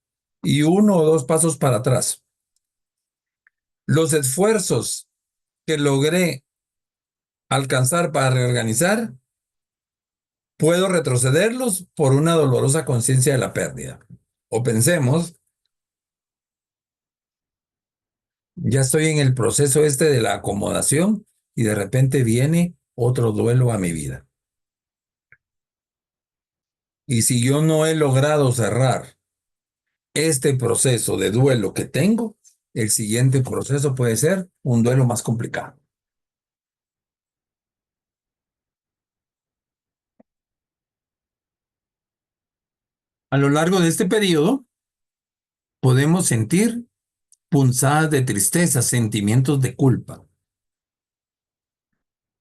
y 1 o 2 pasos para atrás. Los esfuerzos que logré alcanzar para reorganizar, puedo retrocederlos por una dolorosa conciencia de la pérdida. O pensemos, ya estoy en el proceso este de la acomodación y de repente viene otro duelo a mi vida. Y si yo no he logrado cerrar este proceso de duelo que tengo, el siguiente proceso puede ser un duelo más complicado. A lo largo de este periodo, podemos sentir punzadas de tristeza, sentimientos de culpa.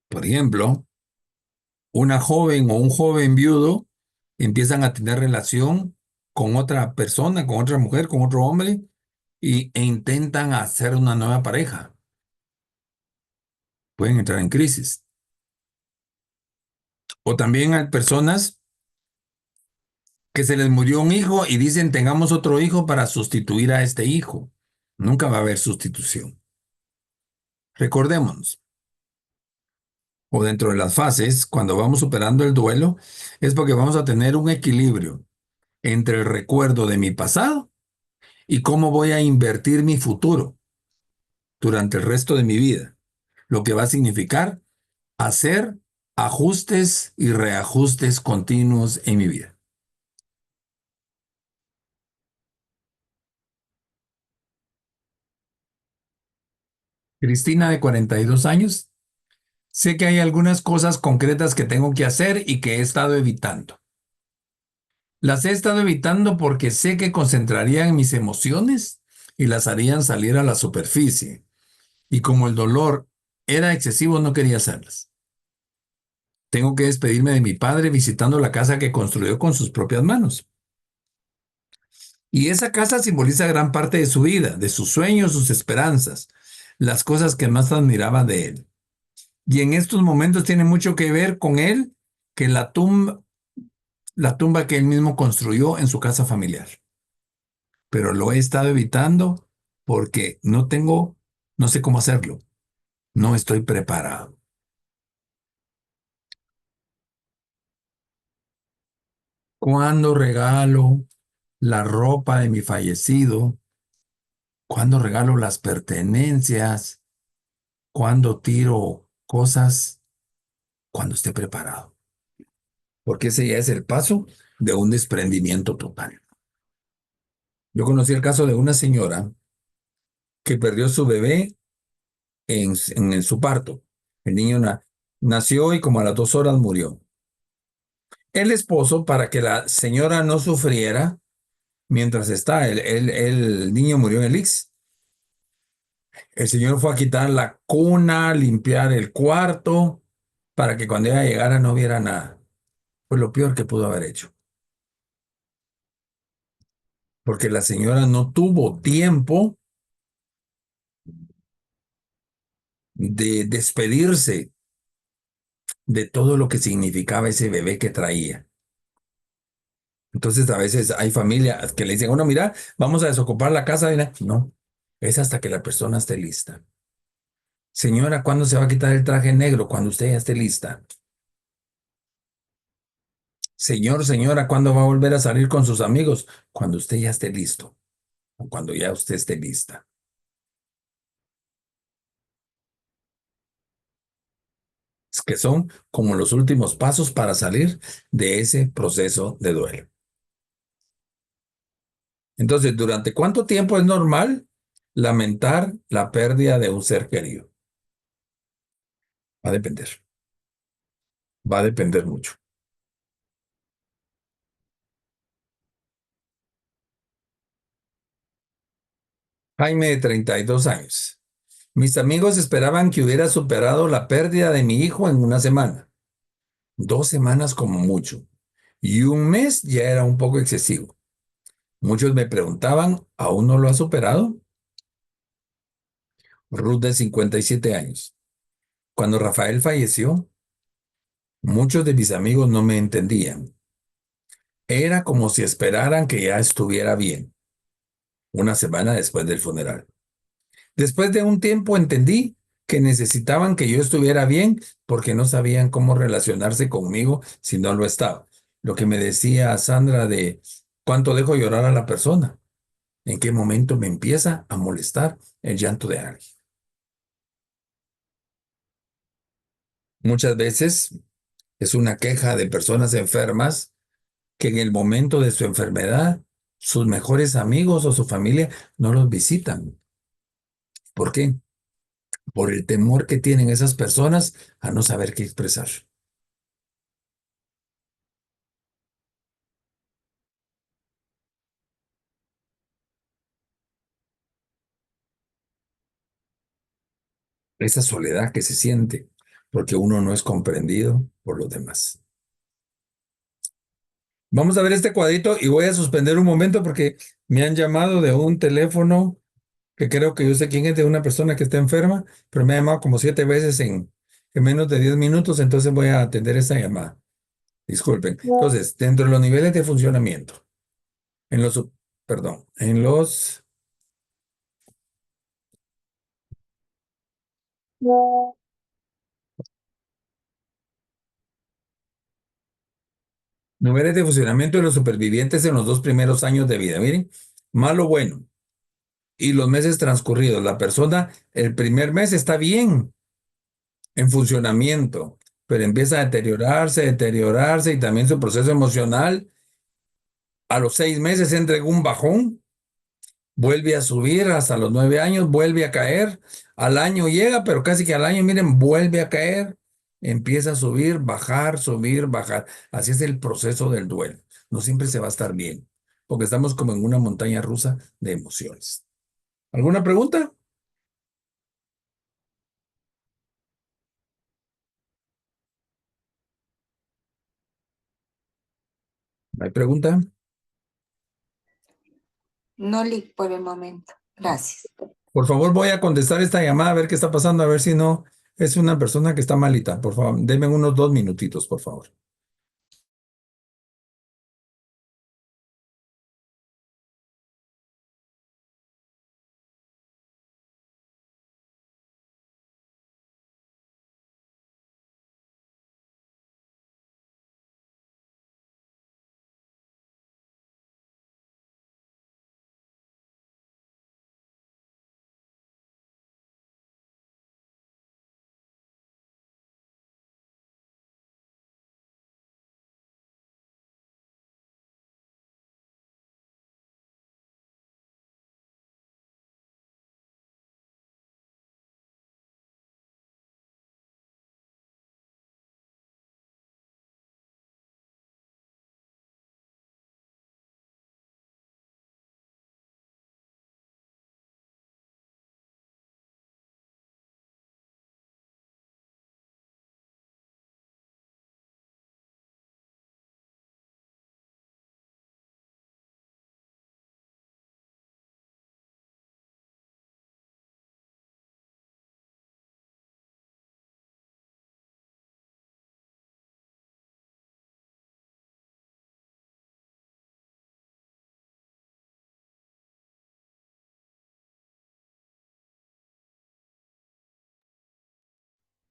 Por ejemplo, una joven o un joven viudo empiezan a tener relación con otra persona, con otra mujer, con otro hombre, e intentan hacer una nueva pareja. Pueden entrar en crisis. O también hay personas que se les murió un hijo y dicen tengamos otro hijo para sustituir a este hijo. Nunca va a haber sustitución. Recordémonos, o dentro de las fases, cuando vamos superando el duelo, es porque vamos a tener un equilibrio entre el recuerdo de mi pasado y cómo voy a invertir mi futuro durante el resto de mi vida, lo que va a significar hacer ajustes y reajustes continuos en mi vida. Cristina, de 42 años, sé que hay algunas cosas concretas que tengo que hacer y que he estado evitando. Las he estado evitando porque sé que concentrarían mis emociones y las harían salir a la superficie. Y como el dolor era excesivo, no quería hacerlas. Tengo que despedirme de mi padre visitando la casa que construyó con sus propias manos. Y esa casa simboliza gran parte de su vida, de sus sueños, sus esperanzas, las cosas que más admiraba de él. Y en estos momentos tiene mucho que ver con él que la tumba que él mismo construyó en su casa familiar. Pero lo he estado evitando porque no sé cómo hacerlo. No estoy preparado. ¿Cuándo regalo la ropa de mi fallecido? ¿Cuándo regalo las pertenencias? ¿Cuándo tiro cosas? Cuando esté preparado. Porque ese ya es el paso de un desprendimiento total. Yo conocí el caso de una señora que perdió su bebé en su parto. El niño nació y como a las 2 horas murió. El esposo, para que la señora no sufriera mientras el niño murió en el ICS, el señor fue a quitar la cuna, limpiar el cuarto, para que cuando ella llegara no viera nada. Fue lo peor que pudo haber hecho. Porque la señora no tuvo tiempo de despedirse de todo lo que significaba ese bebé que traía. Entonces a veces hay familias que le dicen, bueno, mira, vamos a desocupar la casa. No, es hasta que la persona esté lista. Señora, ¿cuándo se va a quitar el traje negro? Cuando usted ya esté lista. Señor, señora, ¿cuándo va a volver a salir con sus amigos? Cuando usted ya esté listo. O cuando ya usted esté lista. Es que son como los últimos pasos para salir de ese proceso de duelo. Entonces, ¿durante cuánto tiempo es normal lamentar la pérdida de un ser querido? Va a depender. Va a depender mucho. Jaime, de 32 años. Mis amigos esperaban que hubiera superado la pérdida de mi hijo en una semana. 2 semanas como mucho. Y un mes ya era un poco excesivo. Muchos me preguntaban, ¿aún no lo ha superado? Ruth, de 57 años. Cuando Rafael falleció, muchos de mis amigos no me entendían. Era como si esperaran que ya estuviera bien, una semana después del funeral. Después de un tiempo entendí que necesitaban que yo estuviera bien porque no sabían cómo relacionarse conmigo si no lo estaba. Lo que me decía Sandra de cuánto dejo llorar a la persona, en qué momento me empieza a molestar el llanto de alguien. Muchas veces es una queja de personas enfermas que en el momento de su enfermedad, sus mejores amigos o su familia no los visitan. ¿Por qué? Por el temor que tienen esas personas a no saber qué expresar. Esa soledad que se siente porque uno no es comprendido por los demás. Vamos a ver este cuadrito y voy a suspender un momento porque me han llamado de un teléfono que creo que yo sé quién es, de una persona que está enferma, pero me ha llamado como 7 veces en menos de 10 minutos, entonces voy a atender esa llamada. Disculpen. Entonces, dentro de los niveles de funcionamiento, en los, perdón, en los niveles de funcionamiento de los supervivientes en los 2 primeros años de vida. Miren, malo, bueno. Y los meses transcurridos. La persona, el primer mes está bien en funcionamiento, pero empieza a deteriorarse y también su proceso emocional. A los 6 meses entra en un bajón, vuelve a subir hasta los 9 años, vuelve a caer. Al año llega, pero casi que al año, miren, vuelve a caer. Empieza a subir, bajar, subir, bajar. Así es el proceso del duelo. No siempre se va a estar bien, porque estamos como en una montaña rusa de emociones. ¿Alguna pregunta? ¿No hay pregunta? No, Lick, por el momento. Gracias. Por favor, voy a contestar esta llamada a ver qué está pasando, a ver si no es una persona que está malita. Por favor, denme unos 2 minutitos, por favor.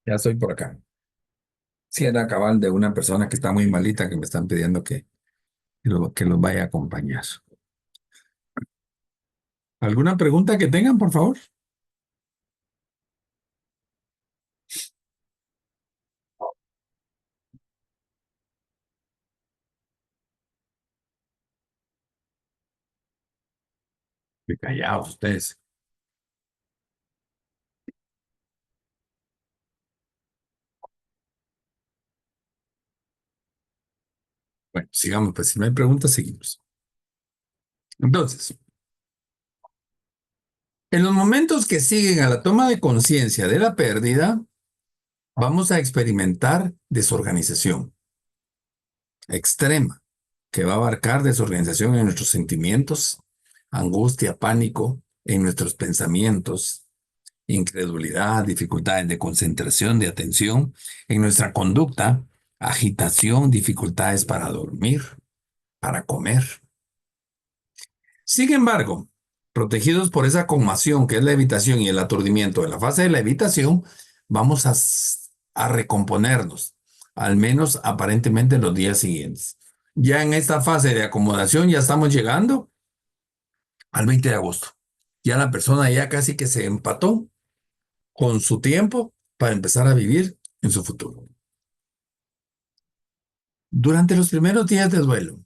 Ya estoy por acá. Si era cabal de una persona que está muy malita que me están pidiendo que los vaya a acompañar. ¿Alguna pregunta que tengan, por favor? Qué callados ustedes. Bueno, sigamos, pues si no hay preguntas, seguimos. Entonces, en los momentos que siguen a la toma de conciencia de la pérdida, vamos a experimentar desorganización extrema, que va a abarcar desorganización en nuestros sentimientos, angustia, pánico, en nuestros pensamientos, incredulidad, dificultades de concentración, de atención, en nuestra conducta, agitación, dificultades para dormir, para comer. Sin embargo, protegidos por esa conmoción que es la evitación y el aturdimiento de la fase de la evitación, vamos a recomponernos, al menos aparentemente en los días siguientes. Ya en esta fase de acomodación ya estamos llegando al 20 de agosto. Ya la persona ya casi que se empató con su tiempo para empezar a vivir en su futuro. Durante los primeros días de duelo,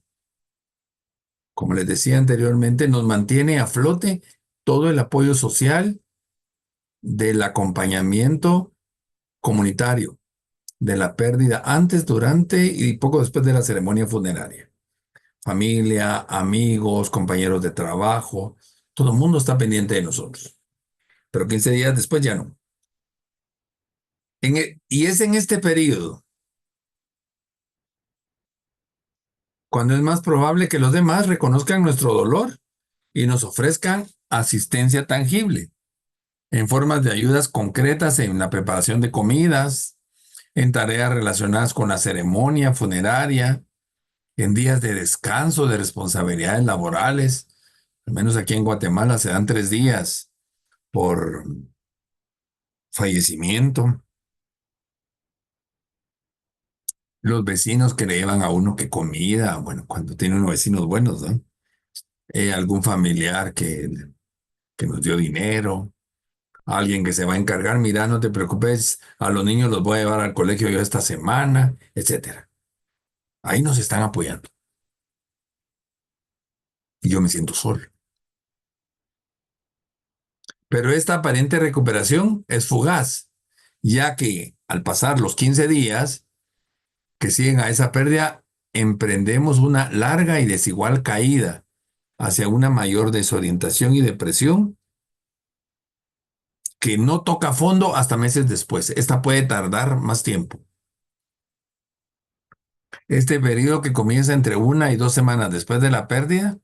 como les decía anteriormente, nos mantiene a flote todo el apoyo social del acompañamiento comunitario, de la pérdida antes, durante y poco después de la ceremonia funeraria. Familia, amigos, compañeros de trabajo, todo el mundo está pendiente de nosotros. Pero 15 días después ya no. Y es en este periodo cuando es más probable que los demás reconozcan nuestro dolor y nos ofrezcan asistencia tangible en formas de ayudas concretas en la preparación de comidas, en tareas relacionadas con la ceremonia funeraria, en días de descanso, de responsabilidades laborales. Al menos aquí en Guatemala se dan 3 días por fallecimiento. Los vecinos que le llevan a uno que comida, bueno, cuando tiene unos vecinos buenos, ¿no? Algún familiar que nos dio dinero, alguien que se va a encargar, mira, no te preocupes, a los niños los voy a llevar al colegio yo esta semana, etcétera. Ahí nos están apoyando. Y yo me siento solo. Pero esta aparente recuperación es fugaz, ya que al pasar los 15 días que siguen a esa pérdida, emprendemos una larga y desigual caída hacia una mayor desorientación y depresión que no toca fondo hasta meses después. Esta puede tardar más tiempo. Este periodo que comienza entre 1 y 2 semanas después de la pérdida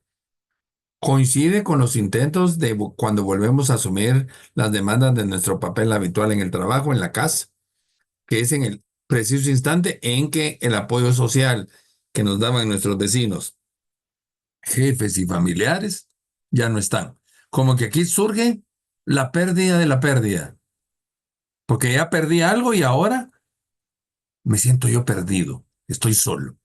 coincide con los intentos de cuando volvemos a asumir las demandas de nuestro papel habitual en el trabajo, en la casa, que es en el preciso instante en que el apoyo social que nos daban nuestros vecinos, jefes y familiares ya no están. Como que aquí surge la pérdida de la pérdida, porque ya perdí algo y ahora me siento yo perdido, estoy solo.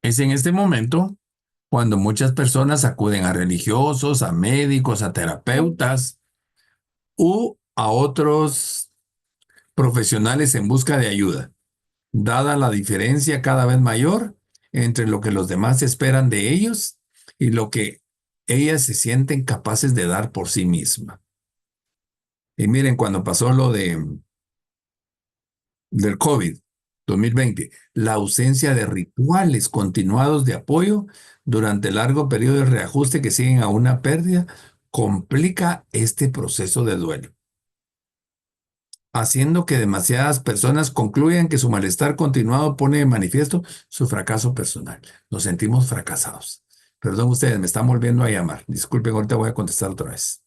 Es en este momento cuando muchas personas acuden a religiosos, a médicos, a terapeutas u a otros profesionales en busca de ayuda, dada la diferencia cada vez mayor entre lo que los demás esperan de ellos y lo que ellas se sienten capaces de dar por sí mismas. Y miren, cuando pasó lo del COVID 2020, la ausencia de rituales continuados de apoyo durante el largo periodo de reajuste que siguen a una pérdida complica este proceso de duelo, haciendo que demasiadas personas concluyan que su malestar continuado pone de manifiesto su fracaso personal. Nos sentimos fracasados. Perdón ustedes, me están volviendo a llamar. Disculpen, ahorita voy a contestar otra vez.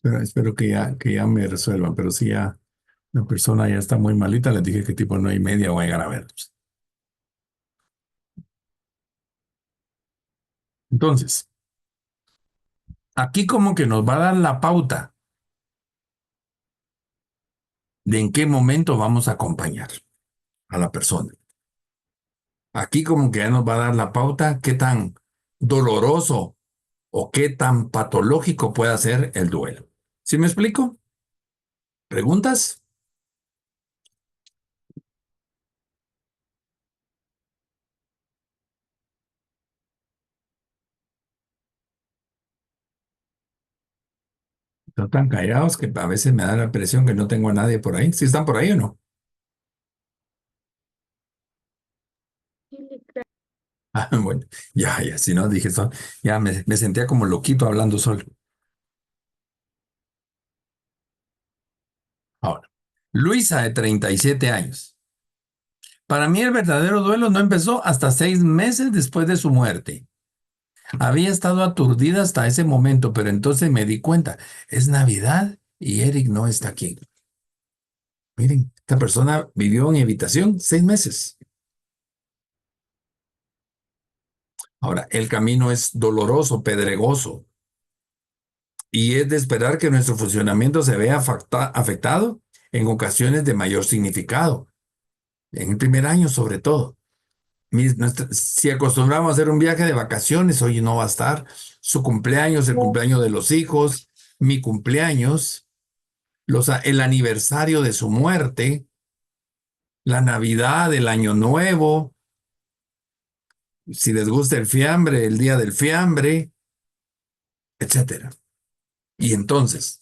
Espero que ya me resuelvan, pero si ya la persona ya está muy malita, les dije que tipo 9:30 voy a llegar a verlos. Entonces, aquí como que nos va a dar la pauta de en qué momento vamos a acompañar a la persona. Aquí como que ya nos va a dar la pauta qué tan doloroso o qué tan patológico puede ser el duelo. ¿Sí me explico? ¿Preguntas? Están tan callados que a veces me da la impresión que no tengo a nadie por ahí. ¿Sí están por ahí o no? Ah, bueno, ya, si no, dije, ya me sentía como loquito hablando solo. Ahora, Luisa, de 37 años. Para mí el verdadero duelo no empezó hasta 6 meses después de su muerte. Había estado aturdida hasta ese momento, pero entonces me di cuenta, es Navidad y Eric no está aquí. Miren, esta persona vivió en habitación 6 meses. Ahora, el camino es doloroso, pedregoso, y es de esperar que nuestro funcionamiento se vea afectado en ocasiones de mayor significado, en el primer año sobre todo. Si acostumbramos a hacer un viaje de vacaciones, hoy no va a estar. Su cumpleaños, el cumpleaños de los hijos, mi cumpleaños, el aniversario de su muerte, la Navidad, el Año Nuevo, si les gusta el fiambre, el día del fiambre, etcétera. Y entonces,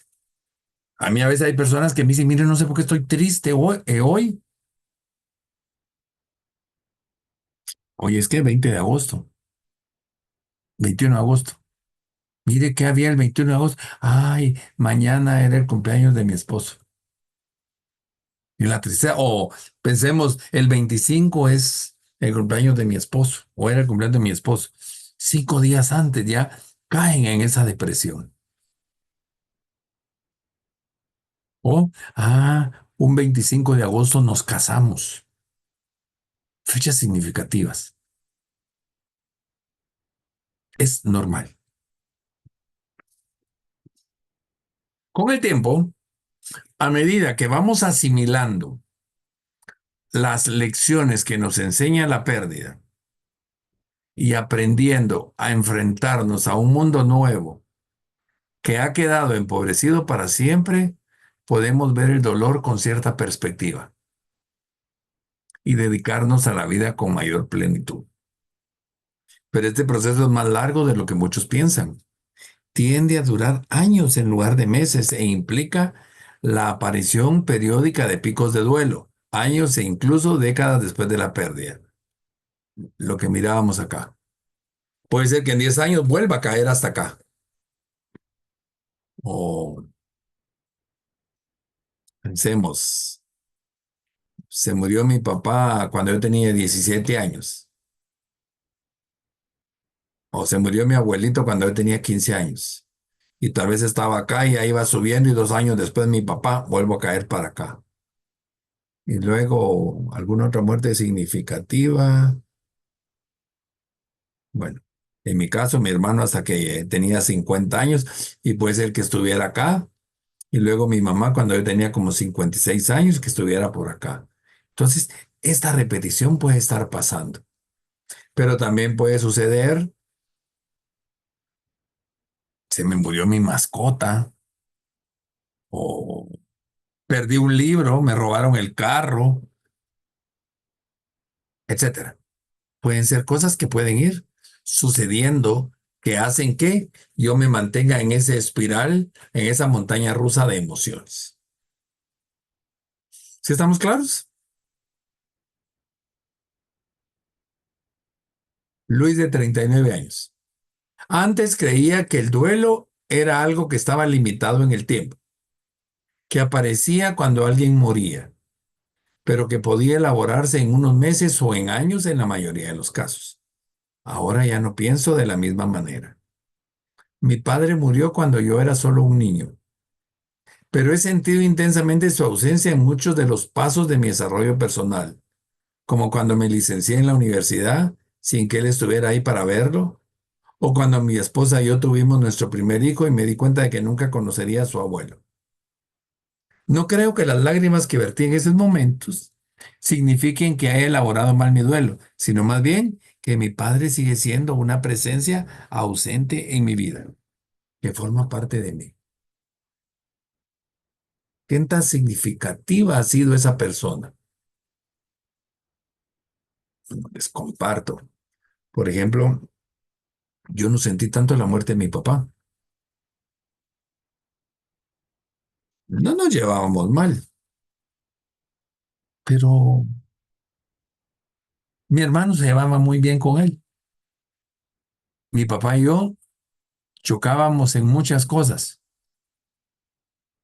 a mí a veces hay personas que me dicen, miren, no sé por qué estoy triste hoy. Hoy es que 20 de agosto, 21 de agosto. Mire qué había el 21 de agosto. Ay, mañana era el cumpleaños de mi esposo. Y la tristeza, o pensemos, el 25 es el cumpleaños de mi esposo, o era el cumpleaños de mi esposo. 5 días antes ya caen en esa depresión. Un 25 de agosto nos casamos. Fechas significativas. Es normal. Con el tiempo, a medida que vamos asimilando las lecciones que nos enseña la pérdida y aprendiendo a enfrentarnos a un mundo nuevo que ha quedado empobrecido para siempre, podemos ver el dolor con cierta perspectiva y dedicarnos a la vida con mayor plenitud. Pero este proceso es más largo de lo que muchos piensan. Tiende a durar años en lugar de meses e implica la aparición periódica de picos de duelo, años e incluso décadas después de la pérdida. Lo que mirábamos acá. Puede ser que en 10 años vuelva a caer hasta acá. O pensemos, se murió mi papá cuando yo tenía 17 años. O se murió mi abuelito cuando yo tenía 15 años. Y tal vez estaba acá y ahí iba subiendo y 2 años después mi papá vuelvo a caer para acá. Y luego alguna otra muerte significativa. Bueno, en mi caso, mi hermano hasta que tenía 50 años y puede ser que estuviera acá. Y luego mi mamá cuando yo tenía como 56 años que estuviera por acá. Entonces, esta repetición puede estar pasando. Pero también puede suceder, se me murió mi mascota o perdí un libro, me robaron el carro, etcétera. Pueden ser cosas que pueden ir sucediendo que hacen que yo me mantenga en ese espiral, en esa montaña rusa de emociones. ¿Sí estamos claros? Luis, de 39 años. Antes creía que el duelo era algo que estaba limitado en el tiempo, que aparecía cuando alguien moría, pero que podía elaborarse en unos meses o en años en la mayoría de los casos. Ahora ya no pienso de la misma manera. Mi padre murió cuando yo era solo un niño pero he sentido intensamente su ausencia en muchos de los pasos de mi desarrollo personal, como cuando me licencié en la universidad sin que él estuviera ahí para verlo, o cuando mi esposa y yo tuvimos nuestro primer hijo y me di cuenta de que nunca conocería a su abuelo. No creo que las lágrimas que vertí en esos momentos signifiquen que haya elaborado mal mi duelo, sino más bien que mi padre sigue siendo una presencia ausente en mi vida, que forma parte de mí. ¿Qué tan significativa ha sido esa persona? Les comparto. Por ejemplo, yo no sentí tanto la muerte de mi papá. No nos llevábamos mal, pero mi hermano se llevaba muy bien con él. Mi papá y yo chocábamos en muchas cosas.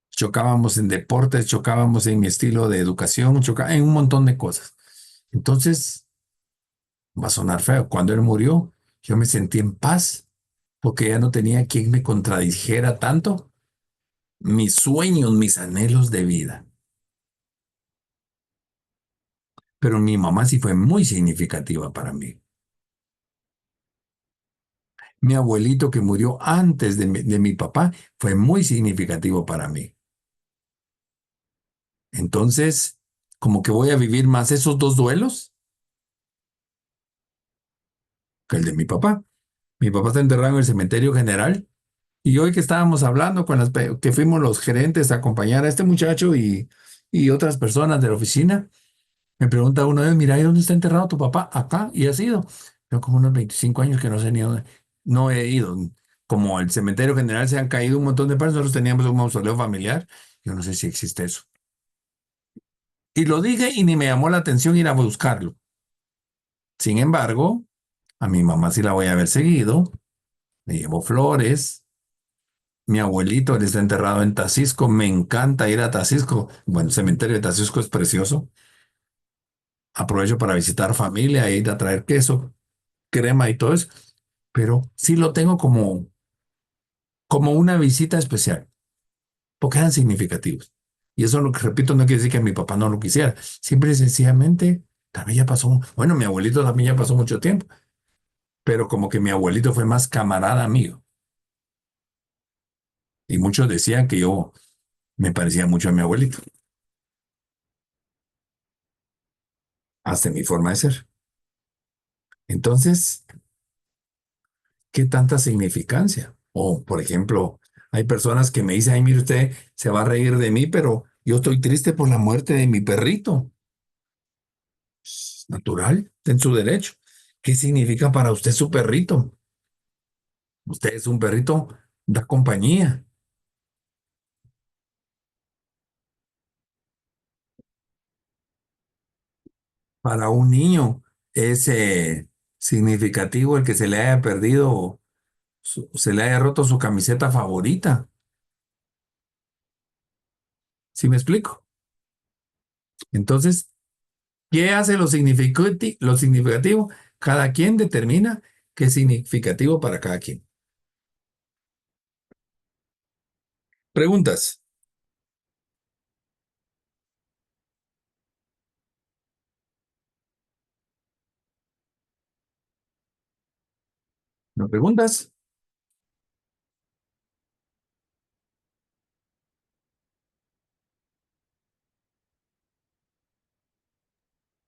Chocábamos en deportes, chocábamos en mi estilo de educación, chocábamos en un montón de cosas. Entonces, va a sonar feo. Cuando él murió, yo me sentí en paz porque ya no tenía quien me contradijera tanto mis sueños, mis anhelos de vida. Pero mi mamá sí fue muy significativa para mí. Mi abuelito que murió antes de mi papá fue muy significativo para mí. Entonces, como que voy a vivir más esos dos duelos que el de mi papá. Mi papá está enterrado en el cementerio general y hoy que estábamos hablando con que fuimos los gerentes a acompañar a este muchacho y otras personas de la oficina, me pregunta uno de ellos, mira, ¿y dónde está enterrado tu papá? Acá, y ha sido. Yo como unos 25 años que no sé ni dónde, no he ido. Como el cementerio general se han caído un montón de personas, nosotros teníamos un mausoleo familiar, yo no sé si existe eso. Y lo dije y ni me llamó la atención ir a buscarlo. Sin embargo, a mi mamá sí la voy a ver seguido, le llevo flores. Mi abuelito, él está enterrado en Tacisco, me encanta ir a Tacisco. Bueno, el cementerio de Tacisco es precioso. Aprovecho para visitar familia, ir a traer queso, crema y todo eso, pero sí lo tengo como una visita especial, porque eran significativos. Y eso, lo que repito, no quiere decir que mi papá no lo quisiera. Simple y sencillamente, también ya pasó, bueno, mi abuelito también ya pasó mucho tiempo, pero como que mi abuelito fue más camarada mío. Y muchos decían que yo me parecía mucho a mi abuelito, hasta en mi forma de ser. Entonces, ¿qué tanta significancia? O, por ejemplo, hay personas que me dicen, ay, mire usted, se va a reír de mí, pero yo estoy triste por la muerte de mi perrito. Es natural, en su derecho. ¿Qué significa para usted su perrito? Usted es un perrito, da compañía. Para un niño es significativo el que se le haya perdido, se le haya roto su camiseta favorita. ¿Sí me explico? Entonces, ¿qué hace lo significativo? Cada quien determina qué es significativo para cada quien. Preguntas. ¿No preguntas?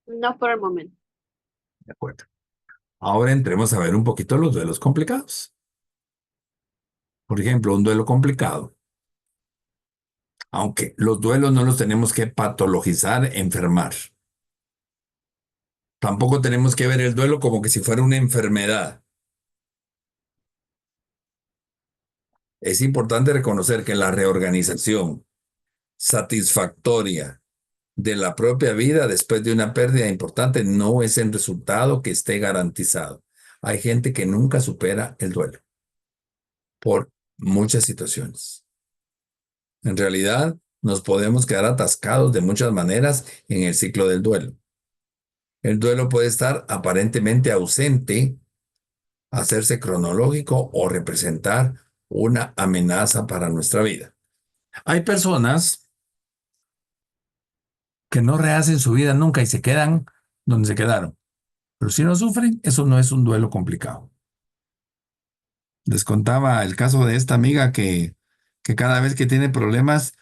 No por el momento. De acuerdo. Ahora entremos a ver un poquito los duelos complicados. Por ejemplo, un duelo complicado. Aunque los duelos no los tenemos que patologizar, enfermar. Tampoco tenemos que ver el duelo como que si fuera una enfermedad. Es importante reconocer que la reorganización satisfactoria de la propia vida después de una pérdida importante no es el resultado que esté garantizado. Hay gente que nunca supera el duelo por muchas situaciones. En realidad, nos podemos quedar atascados de muchas maneras en el ciclo del duelo. El duelo puede estar aparentemente ausente, hacerse cronológico o representar una amenaza para nuestra vida. Hay personas que no rehacen su vida nunca y se quedan donde se quedaron. Pero si no sufren, eso no es un duelo complicado. Les contaba el caso de esta amiga que cada vez que tiene problemas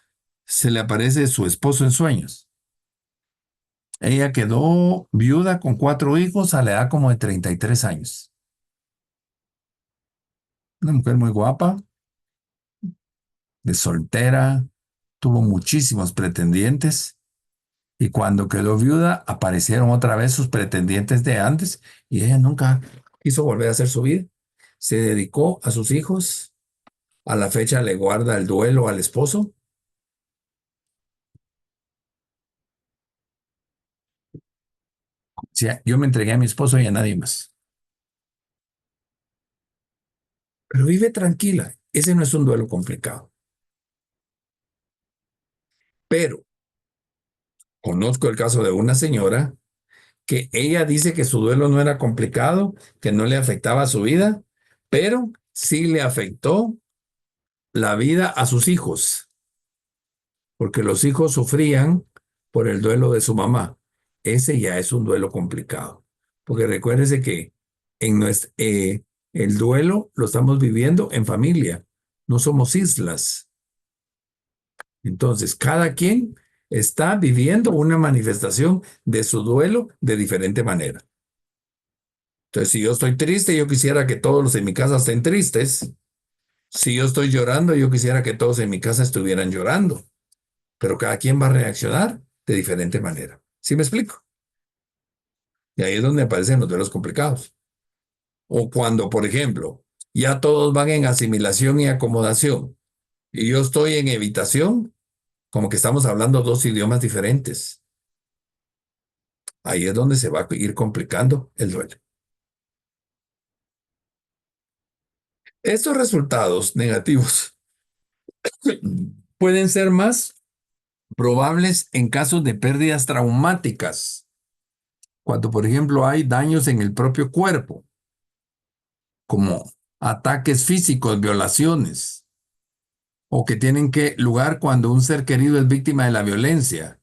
se le aparece su esposo en sueños. Ella quedó viuda con 4 hijos a la edad como de 33 años. Una mujer muy guapa, de soltera, tuvo muchísimos pretendientes y cuando quedó viuda aparecieron otra vez sus pretendientes de antes y ella nunca quiso volver a hacer su vida. Se dedicó a sus hijos. A la fecha le guarda el duelo al esposo. Sí, yo me entregué a mi esposo y a nadie más. Pero vive tranquila. Ese no es un duelo complicado. Pero conozco el caso de una señora que ella dice que su duelo no era complicado, que no le afectaba su vida, pero sí le afectó la vida a sus hijos, porque los hijos sufrían por el duelo de su mamá. Ese ya es un duelo complicado, porque recuérdese que el duelo lo estamos viviendo en familia, no somos islas. Entonces, cada quien está viviendo una manifestación de su duelo de diferente manera. Entonces, si yo estoy triste, yo quisiera que todos los en mi casa estén tristes. Si yo estoy llorando, yo quisiera que todos en mi casa estuvieran llorando. Pero cada quien va a reaccionar de diferente manera. ¿Sí me explico? Y ahí es donde aparecen los duelos complicados. O cuando, por ejemplo, ya todos van en asimilación y acomodación y yo estoy en evitación, como que estamos hablando dos idiomas diferentes. Ahí es donde se va a ir complicando el duelo. Estos resultados negativos pueden ser más probables en casos de pérdidas traumáticas, cuando, por ejemplo, hay daños en el propio cuerpo, como ataques físicos, violaciones, o que tienen lugar cuando un ser querido es víctima de la violencia,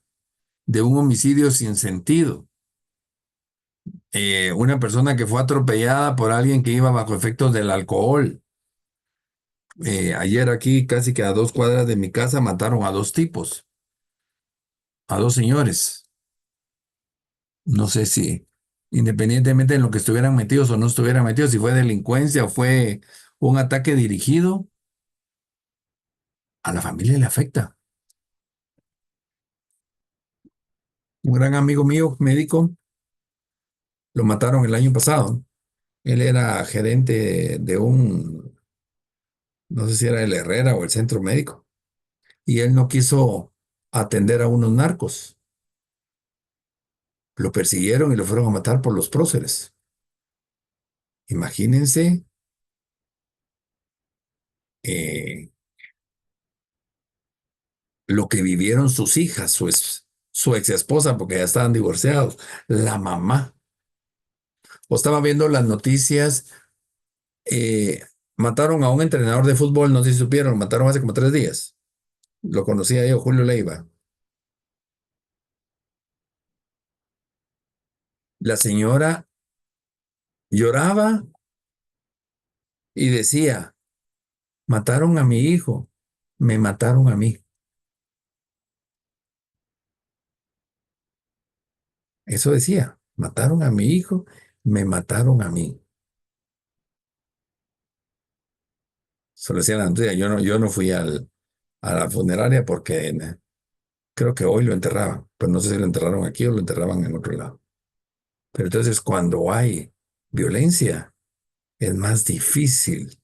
de un homicidio sin sentido. Una persona que fue atropellada por alguien que iba bajo efectos del alcohol. Ayer aquí, casi que a 2 cuadras de mi casa, mataron a 2 tipos, a 2 señores. No sé si, independientemente de lo que estuvieran metidos o no estuvieran metidos, si fue delincuencia o fue un ataque dirigido, a la familia le afecta. Un gran amigo mío, médico, lo mataron el año pasado. Él era gerente de no sé si era el Herrera o el centro médico, y él no quiso atender a unos narcos. Lo persiguieron y lo fueron a matar por los próceres. Imagínense eh, lo que vivieron sus hijas, su ex esposa, porque ya estaban divorciados, la mamá. O estaba viendo las noticias, eh, mataron a un entrenador de fútbol, no sé si supieron, lo mataron hace como 3 días. Lo conocía yo, Julio Leiva. La señora lloraba y decía, mataron a mi hijo, me mataron a mí. Eso decía, mataron a mi hijo, me mataron a mí. Solo decía la noticia, yo no fui a la funeraria porque creo que hoy lo enterraban, pero no sé si lo enterraron aquí o lo enterraban en otro lado. Pero entonces cuando hay violencia, es más difícil,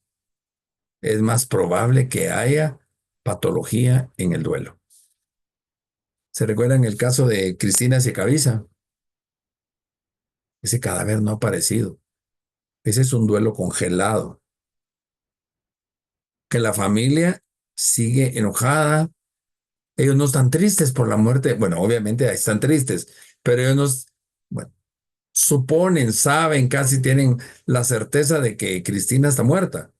es más probable que haya patología en el duelo. ¿Se recuerdan el caso de Cristina Siecaviza? Ese cadáver no ha aparecido. Ese es un duelo congelado. Que la familia sigue enojada. Ellos no están tristes por la muerte. Bueno, obviamente están tristes, pero ellos no, bueno, suponen, saben, casi tienen la certeza de que Cristina está muerta.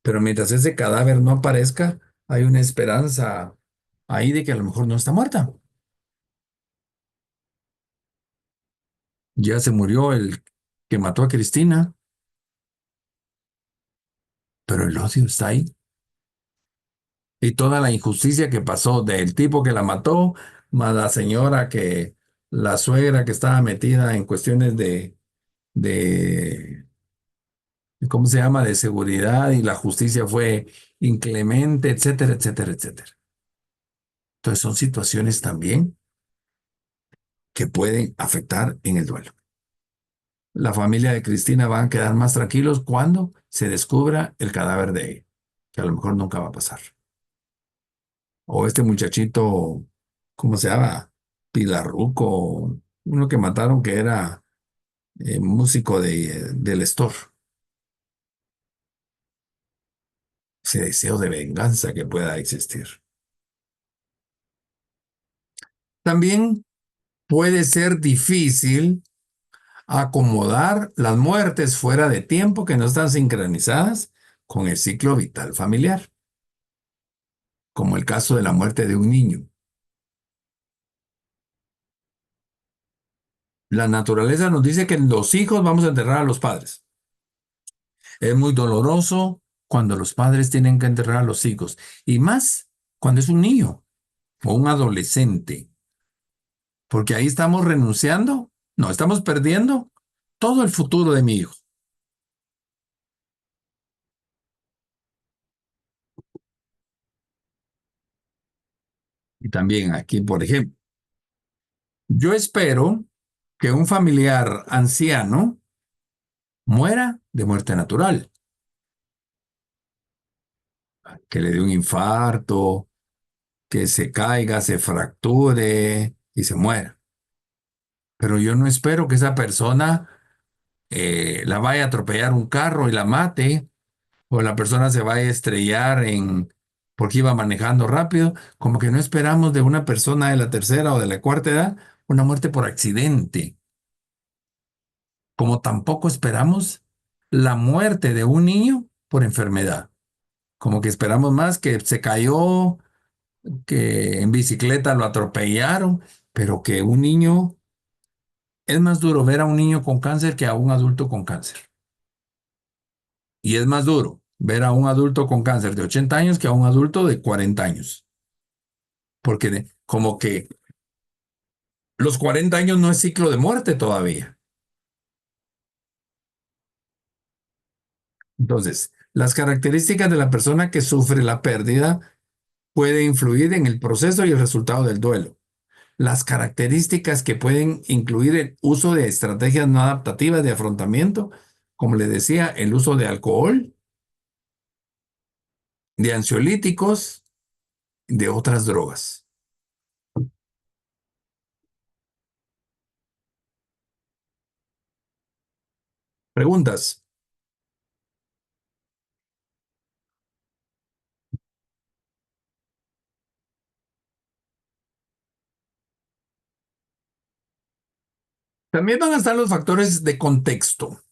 Pero mientras ese cadáver no aparezca, hay una esperanza ahí de que a lo mejor no está muerta. Ya se murió el que mató a Cristina, pero el odio está ahí. Y toda la injusticia que pasó del tipo que la mató, más la señora que, la suegra que estaba metida en cuestiones de, ¿cómo se llama?, de seguridad y la justicia fue inclemente, etcétera, etcétera, etcétera. Entonces son situaciones también que pueden afectar en el duelo. La familia de Cristina va a quedar más tranquilos cuando se descubra el cadáver de ella, que a lo mejor nunca va a pasar. O este muchachito, ¿cómo se llama? Pilarruco, uno que mataron que era músico del Store. Ese deseo de venganza que pueda existir. También puede ser difícil acomodar las muertes fuera de tiempo que no están sincronizadas con el ciclo vital familiar, como el caso de la muerte de un niño. La naturaleza nos dice que los hijos vamos a enterrar a los padres. Es muy doloroso cuando los padres tienen que enterrar a los hijos, y más cuando es un niño o un adolescente, porque ahí estamos renunciando, no, estamos perdiendo todo el futuro de mi hijo. Y también aquí, por ejemplo, yo espero que un familiar anciano muera de muerte natural, que le dé un infarto, que se caiga, se fracture y se muera. Pero yo no espero que esa persona la vaya a atropellar un carro y la mate, o la persona se vaya a estrellar porque iba manejando rápido. Como que no esperamos de una persona de la tercera o de la cuarta edad una muerte por accidente. Como tampoco esperamos la muerte de un niño por enfermedad. Como que esperamos más que se cayó, que en bicicleta lo atropellaron, pero que un niño, es más duro ver a un niño con cáncer que a un adulto con cáncer. Y es más duro ver a un adulto con cáncer de 80 años que a un adulto de 40 años. Porque como que los 40 años no es ciclo de muerte todavía. Entonces, las características de la persona que sufre la pérdida puede influir en el proceso y el resultado del duelo. Las características que pueden incluir el uso de estrategias no adaptativas de afrontamiento, como le decía, el uso de alcohol, de ansiolíticos, de otras drogas. Preguntas. También van a estar los factores de contexto.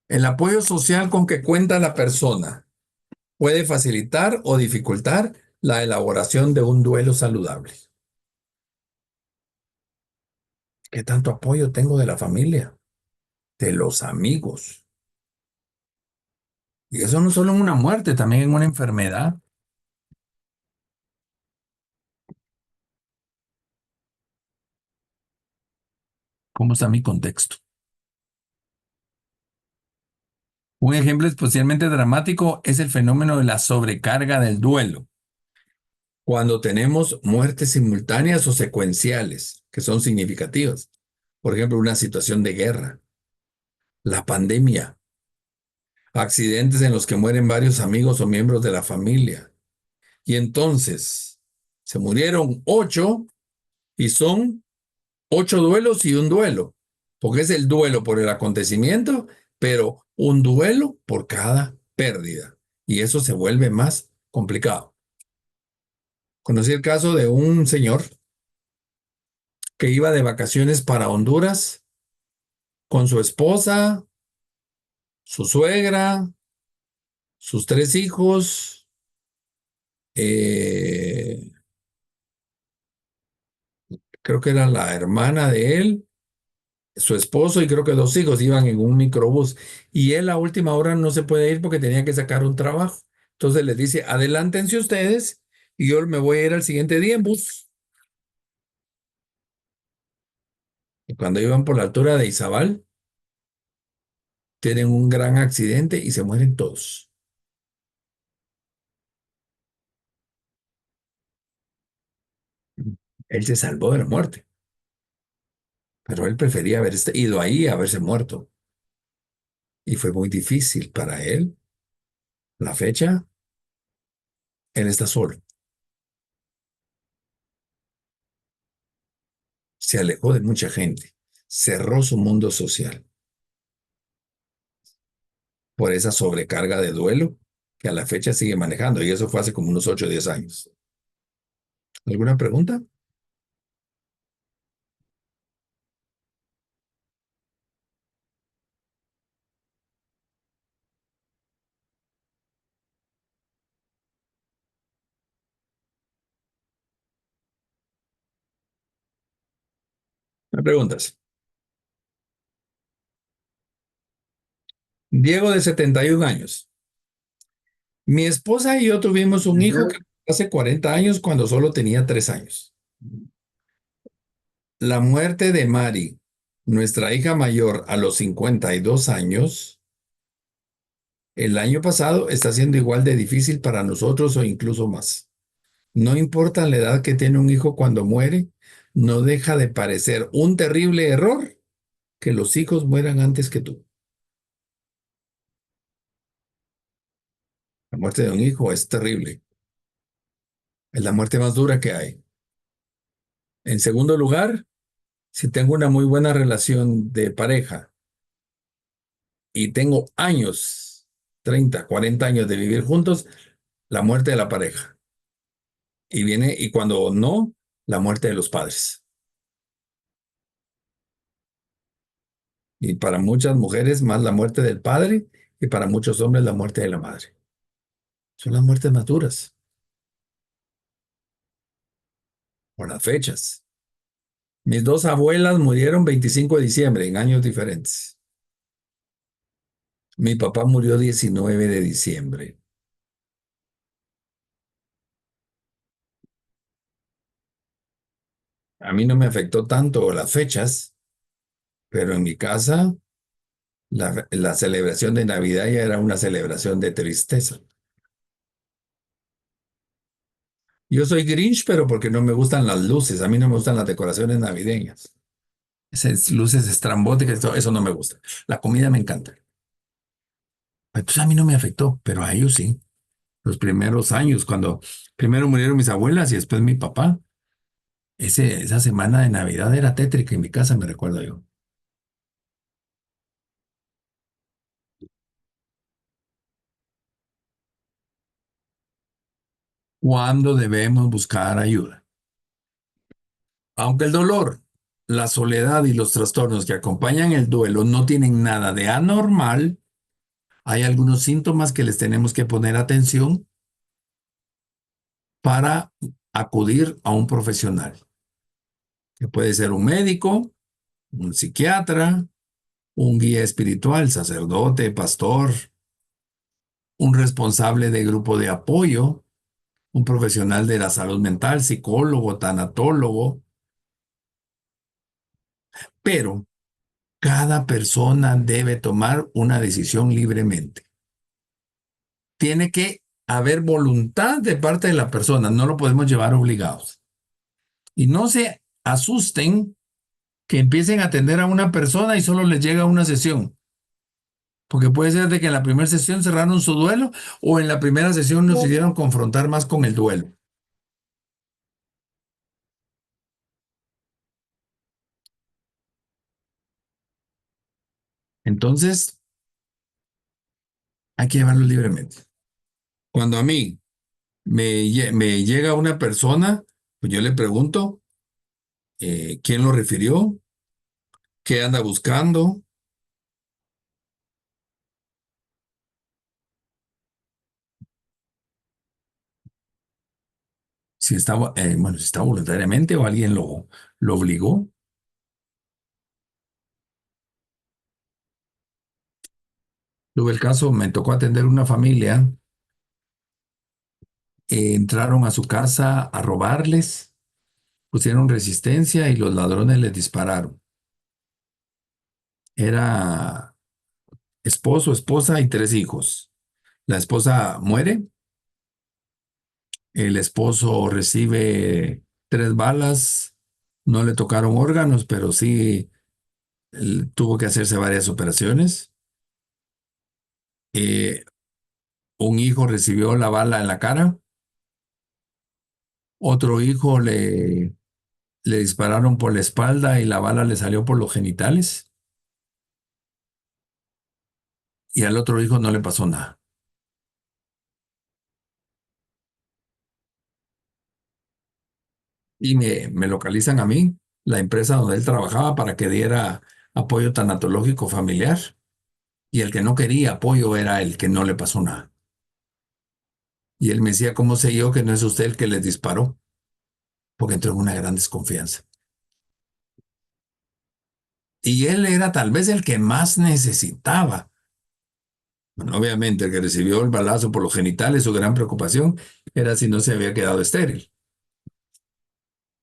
El apoyo social con que cuenta la persona puede facilitar o dificultar la elaboración de un duelo saludable. ¿Qué tanto apoyo tengo de la familia, de los amigos? Y eso no solo en una muerte, también en una enfermedad. ¿Cómo está mi contexto? Un ejemplo especialmente dramático es el fenómeno de la sobrecarga del duelo, cuando tenemos muertes simultáneas o secuenciales, que son significativas. Por ejemplo, una situación de guerra, la pandemia, accidentes en los que mueren varios amigos o miembros de la familia. Y entonces, se murieron 8 y son 8 duelos y un duelo, porque es el duelo por el acontecimiento, pero un duelo por cada pérdida. Y eso se vuelve más complicado. Conocí el caso de un señor que iba de vacaciones para Honduras con su esposa, su suegra, sus 3 hijos eh, creo que era la hermana de él, su esposo y creo que 2 hijos iban en un microbús. Y él a última hora no se puede ir porque tenía que sacar un trabajo. Entonces les dice, adelántense ustedes y yo me voy a ir al siguiente día en bus. Y cuando iban por la altura de Izabal, tienen un gran accidente y se mueren todos. Él se salvó de la muerte, pero él prefería haber ido ahí a haberse muerto. Y fue muy difícil para él. La fecha, él está solo. Se alejó de mucha gente. Cerró su mundo social por esa sobrecarga de duelo que a la fecha sigue manejando. Y eso fue hace como unos 8 o 10 años. ¿Alguna pregunta? ¿Me preguntas? Diego de 71 años. Mi esposa y yo tuvimos un hijo que hace 40 años cuando solo tenía 3 años. La muerte de Mari, nuestra hija mayor, a los 52 años, el año pasado está siendo igual de difícil para nosotros o incluso más. No importa la edad que tiene un hijo cuando muere, no deja de parecer un terrible error que los hijos mueran antes que tú. La muerte de un hijo es terrible. Es la muerte más dura que hay. En segundo lugar, si tengo una muy buena relación de pareja y tengo años, 30, 40 años de vivir juntos, la muerte de la pareja. Y cuando no, la muerte de los padres. Y para muchas mujeres más la muerte del padre y para muchos hombres la muerte de la madre. Son las muertes más duras por las fechas. Mis 2 abuelas murieron 25 de diciembre en años diferentes. Mi papá murió 19 de diciembre. A mí no me afectó tanto las fechas, pero en mi casa la celebración de Navidad ya era una celebración de tristeza. Yo soy Grinch, pero porque no me gustan las luces. A mí no me gustan las decoraciones navideñas. Esas luces estrambóticas, eso no me gusta. La comida me encanta. Entonces a mí no me afectó, pero a ellos sí. Los primeros años, cuando primero murieron mis abuelas y después mi papá, esa semana de Navidad era tétrica en mi casa, me recuerdo yo. ¿Cuándo debemos buscar ayuda? Aunque el dolor, la soledad y los trastornos que acompañan el duelo no tienen nada de anormal, hay algunos síntomas que les tenemos que poner atención para acudir a un profesional, que puede ser un médico, un psiquiatra, un guía espiritual, sacerdote, pastor, un responsable de grupo de apoyo, un profesional de la salud mental, psicólogo, tanatólogo, pero cada persona debe tomar una decisión libremente. Tiene que haber voluntad de parte de la persona, no lo podemos llevar obligados. Y no se asusten que empiecen a atender a una persona y solo les llega una sesión. Porque puede ser de que en la primera sesión cerraron su duelo o en la primera sesión nos hicieron confrontar más con el duelo. Entonces, hay que llevarlo libremente. Cuando a mí me llega una persona, pues yo le pregunto, ¿quién lo refirió? ¿Qué anda buscando? Si estaba, bueno, si estaba voluntariamente o alguien lo obligó. Tuve el caso, me tocó atender una familia, entraron a su casa a robarles, pusieron resistencia y los ladrones les dispararon. Era esposo, esposa y 3 hijos. La esposa muere, el esposo recibe 3 balas, no le tocaron órganos, pero sí tuvo que hacerse varias operaciones. Eh, un hijo recibió la bala en la cara, otro hijo le dispararon por la espalda y la bala le salió por los genitales, y al otro hijo no le pasó nada. Y me localizan a mí, la empresa donde él trabajaba, para que diera apoyo tanatológico familiar. Y el que no quería apoyo era el que no le pasó nada. Y él me decía, ¿cómo sé yo que no es usted el que les disparó? Porque entró en una gran desconfianza. Y él era tal vez el que más necesitaba. Bueno, obviamente el que recibió el balazo por los genitales, su gran preocupación era si no se había quedado estéril.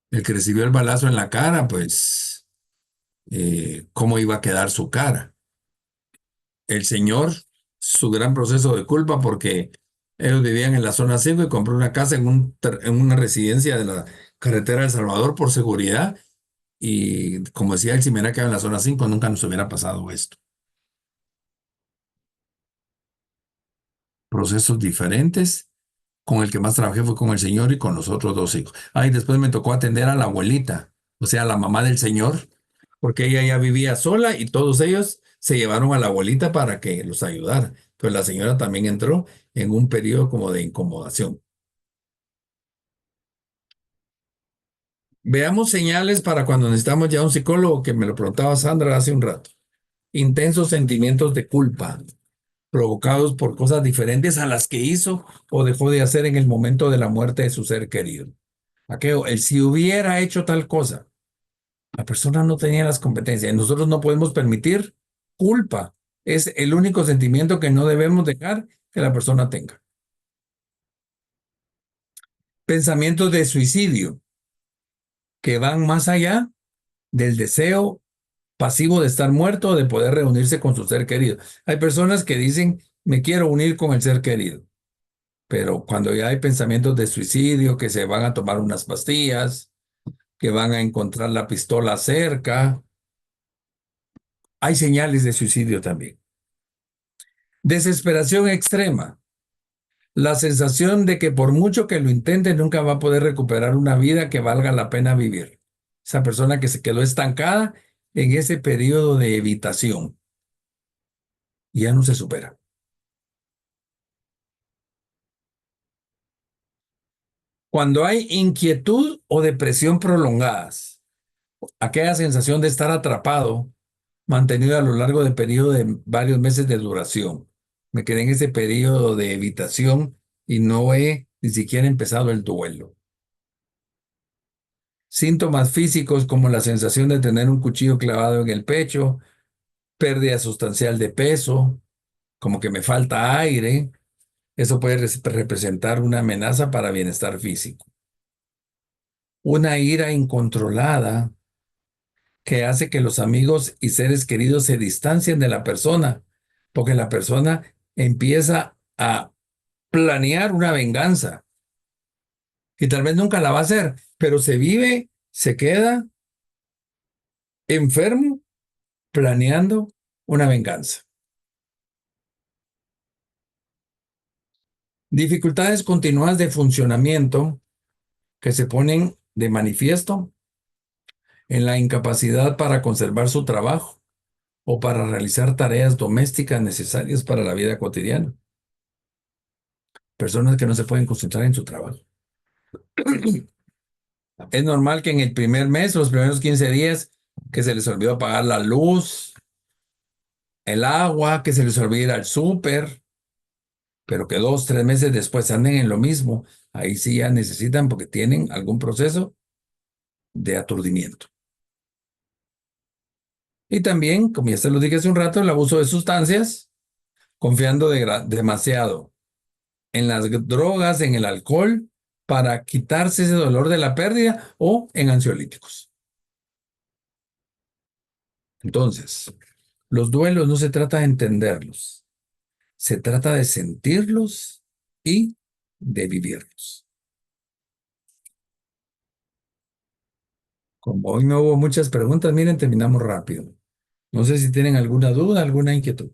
El que recibió el balazo en la cara, pues, ¿cómo iba a quedar su cara? El señor, su gran proceso de culpa, porque ellos vivían en la zona 5 y compró una casa en una residencia de la carretera de El Salvador por seguridad. Y como decía él, si me hubiera quedado en la zona 5 nunca nos hubiera pasado esto. Procesos diferentes. Con el que más trabajé fue con el señor y con los otros 2 hijos. Ah, y después me tocó atender a la abuelita, o sea, la mamá del señor, porque ella ya vivía sola y todos ellos se llevaron a la abuelita para que los ayudara. Pero la señora también entró en un periodo como de incomodación. Veamos señales para cuando necesitamos ya un psicólogo, que me lo preguntaba Sandra hace un rato. Intensos sentimientos de culpa, provocados por cosas diferentes a las que hizo o dejó de hacer en el momento de la muerte de su ser querido. Aquello, el si hubiera hecho tal cosa, la persona no tenía las competencias. Nosotros no podemos permitir culpa. Es el único sentimiento que no debemos dejar que la persona tenga. Pensamientos de suicidio que van más allá del deseo pasivo de estar muerto o de poder reunirse con su ser querido. Hay personas que dicen, me quiero unir con el ser querido, pero cuando ya hay pensamientos de suicidio, que se van a tomar unas pastillas, que van a encontrar la pistola cerca, hay señales de suicidio también. Desesperación extrema. La sensación de que por mucho que lo intente, nunca va a poder recuperar una vida que valga la pena vivir. Esa persona que se quedó estancada en ese periodo de evitación y ya no se supera. Cuando hay inquietud o depresión prolongadas, aquella sensación de estar atrapado, mantenido a lo largo del periodo de varios meses de duración. Me quedé en ese periodo de evitación y no he ni siquiera empezado el duelo. Síntomas físicos como la sensación de tener un cuchillo clavado en el pecho, pérdida sustancial de peso, como que me falta aire. Eso puede representar una amenaza para bienestar físico. Una ira incontrolada que hace que los amigos y seres queridos se distancien de la persona, porque la persona empieza a planear una venganza y tal vez nunca la va a hacer, pero se queda enfermo planeando una venganza. Dificultades continuadas de funcionamiento que se ponen de manifiesto en la incapacidad para conservar su trabajo o para realizar tareas domésticas necesarias para la vida cotidiana. Personas que no se pueden concentrar en su trabajo. Es normal que en el primer mes, los primeros 15 días, que se les olvidó apagar la luz, el agua, que se les olvide ir al súper, pero que 2, 3 meses después anden en lo mismo, Ahí sí ya necesitan porque tienen algún proceso de aturdimiento. Y también, como ya se lo dije hace un rato, el abuso de sustancias, confiando demasiado en las drogas, en el alcohol, para quitarse ese dolor de la pérdida o en ansiolíticos. Entonces, los duelos no se trata de entenderlos, se trata de sentirlos y de vivirlos. Como hoy no hubo muchas preguntas, miren, terminamos rápido. No sé si tienen alguna duda, alguna inquietud.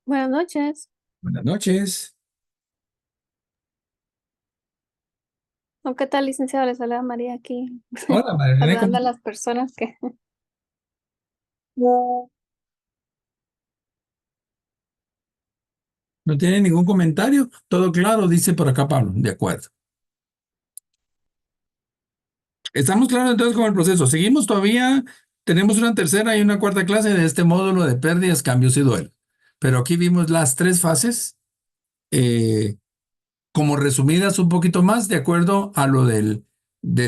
Buenas noches. Buenas noches. ¿O qué tal, licenciado? Les habla María aquí, Hola, María René, saludando a las personas que... ¿no tiene ningún comentario? Todo claro, dice por acá Pablo. De acuerdo. Estamos claros entonces con el proceso. Seguimos todavía. Tenemos una tercera y una cuarta clase de este módulo de pérdidas, cambios y duelo. Pero aquí vimos las tres fases, eh, como resumidas un poquito más, de acuerdo a lo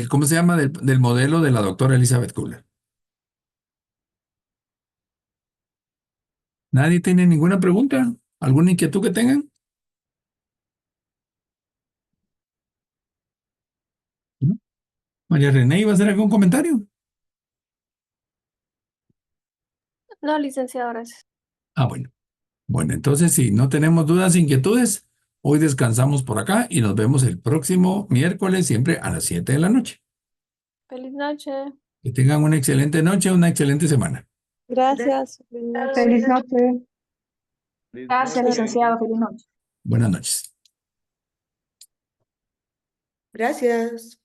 ¿cómo se llama? Del modelo de la doctora Elizabeth Kuller. ¿Nadie tiene ninguna pregunta? ¿Alguna inquietud que tengan? ¿No? María René, ¿iba a hacer algún comentario? No, licenciado, gracias. Ah, bueno. Bueno, entonces si no tenemos dudas, inquietudes, hoy descansamos por acá y nos vemos el próximo miércoles, siempre a las 7 de la noche. Feliz noche. Que tengan una excelente noche, una excelente semana. Gracias. Feliz noche. Feliz noche. Gracias, licenciado. Feliz noche. Buenas noches. Gracias.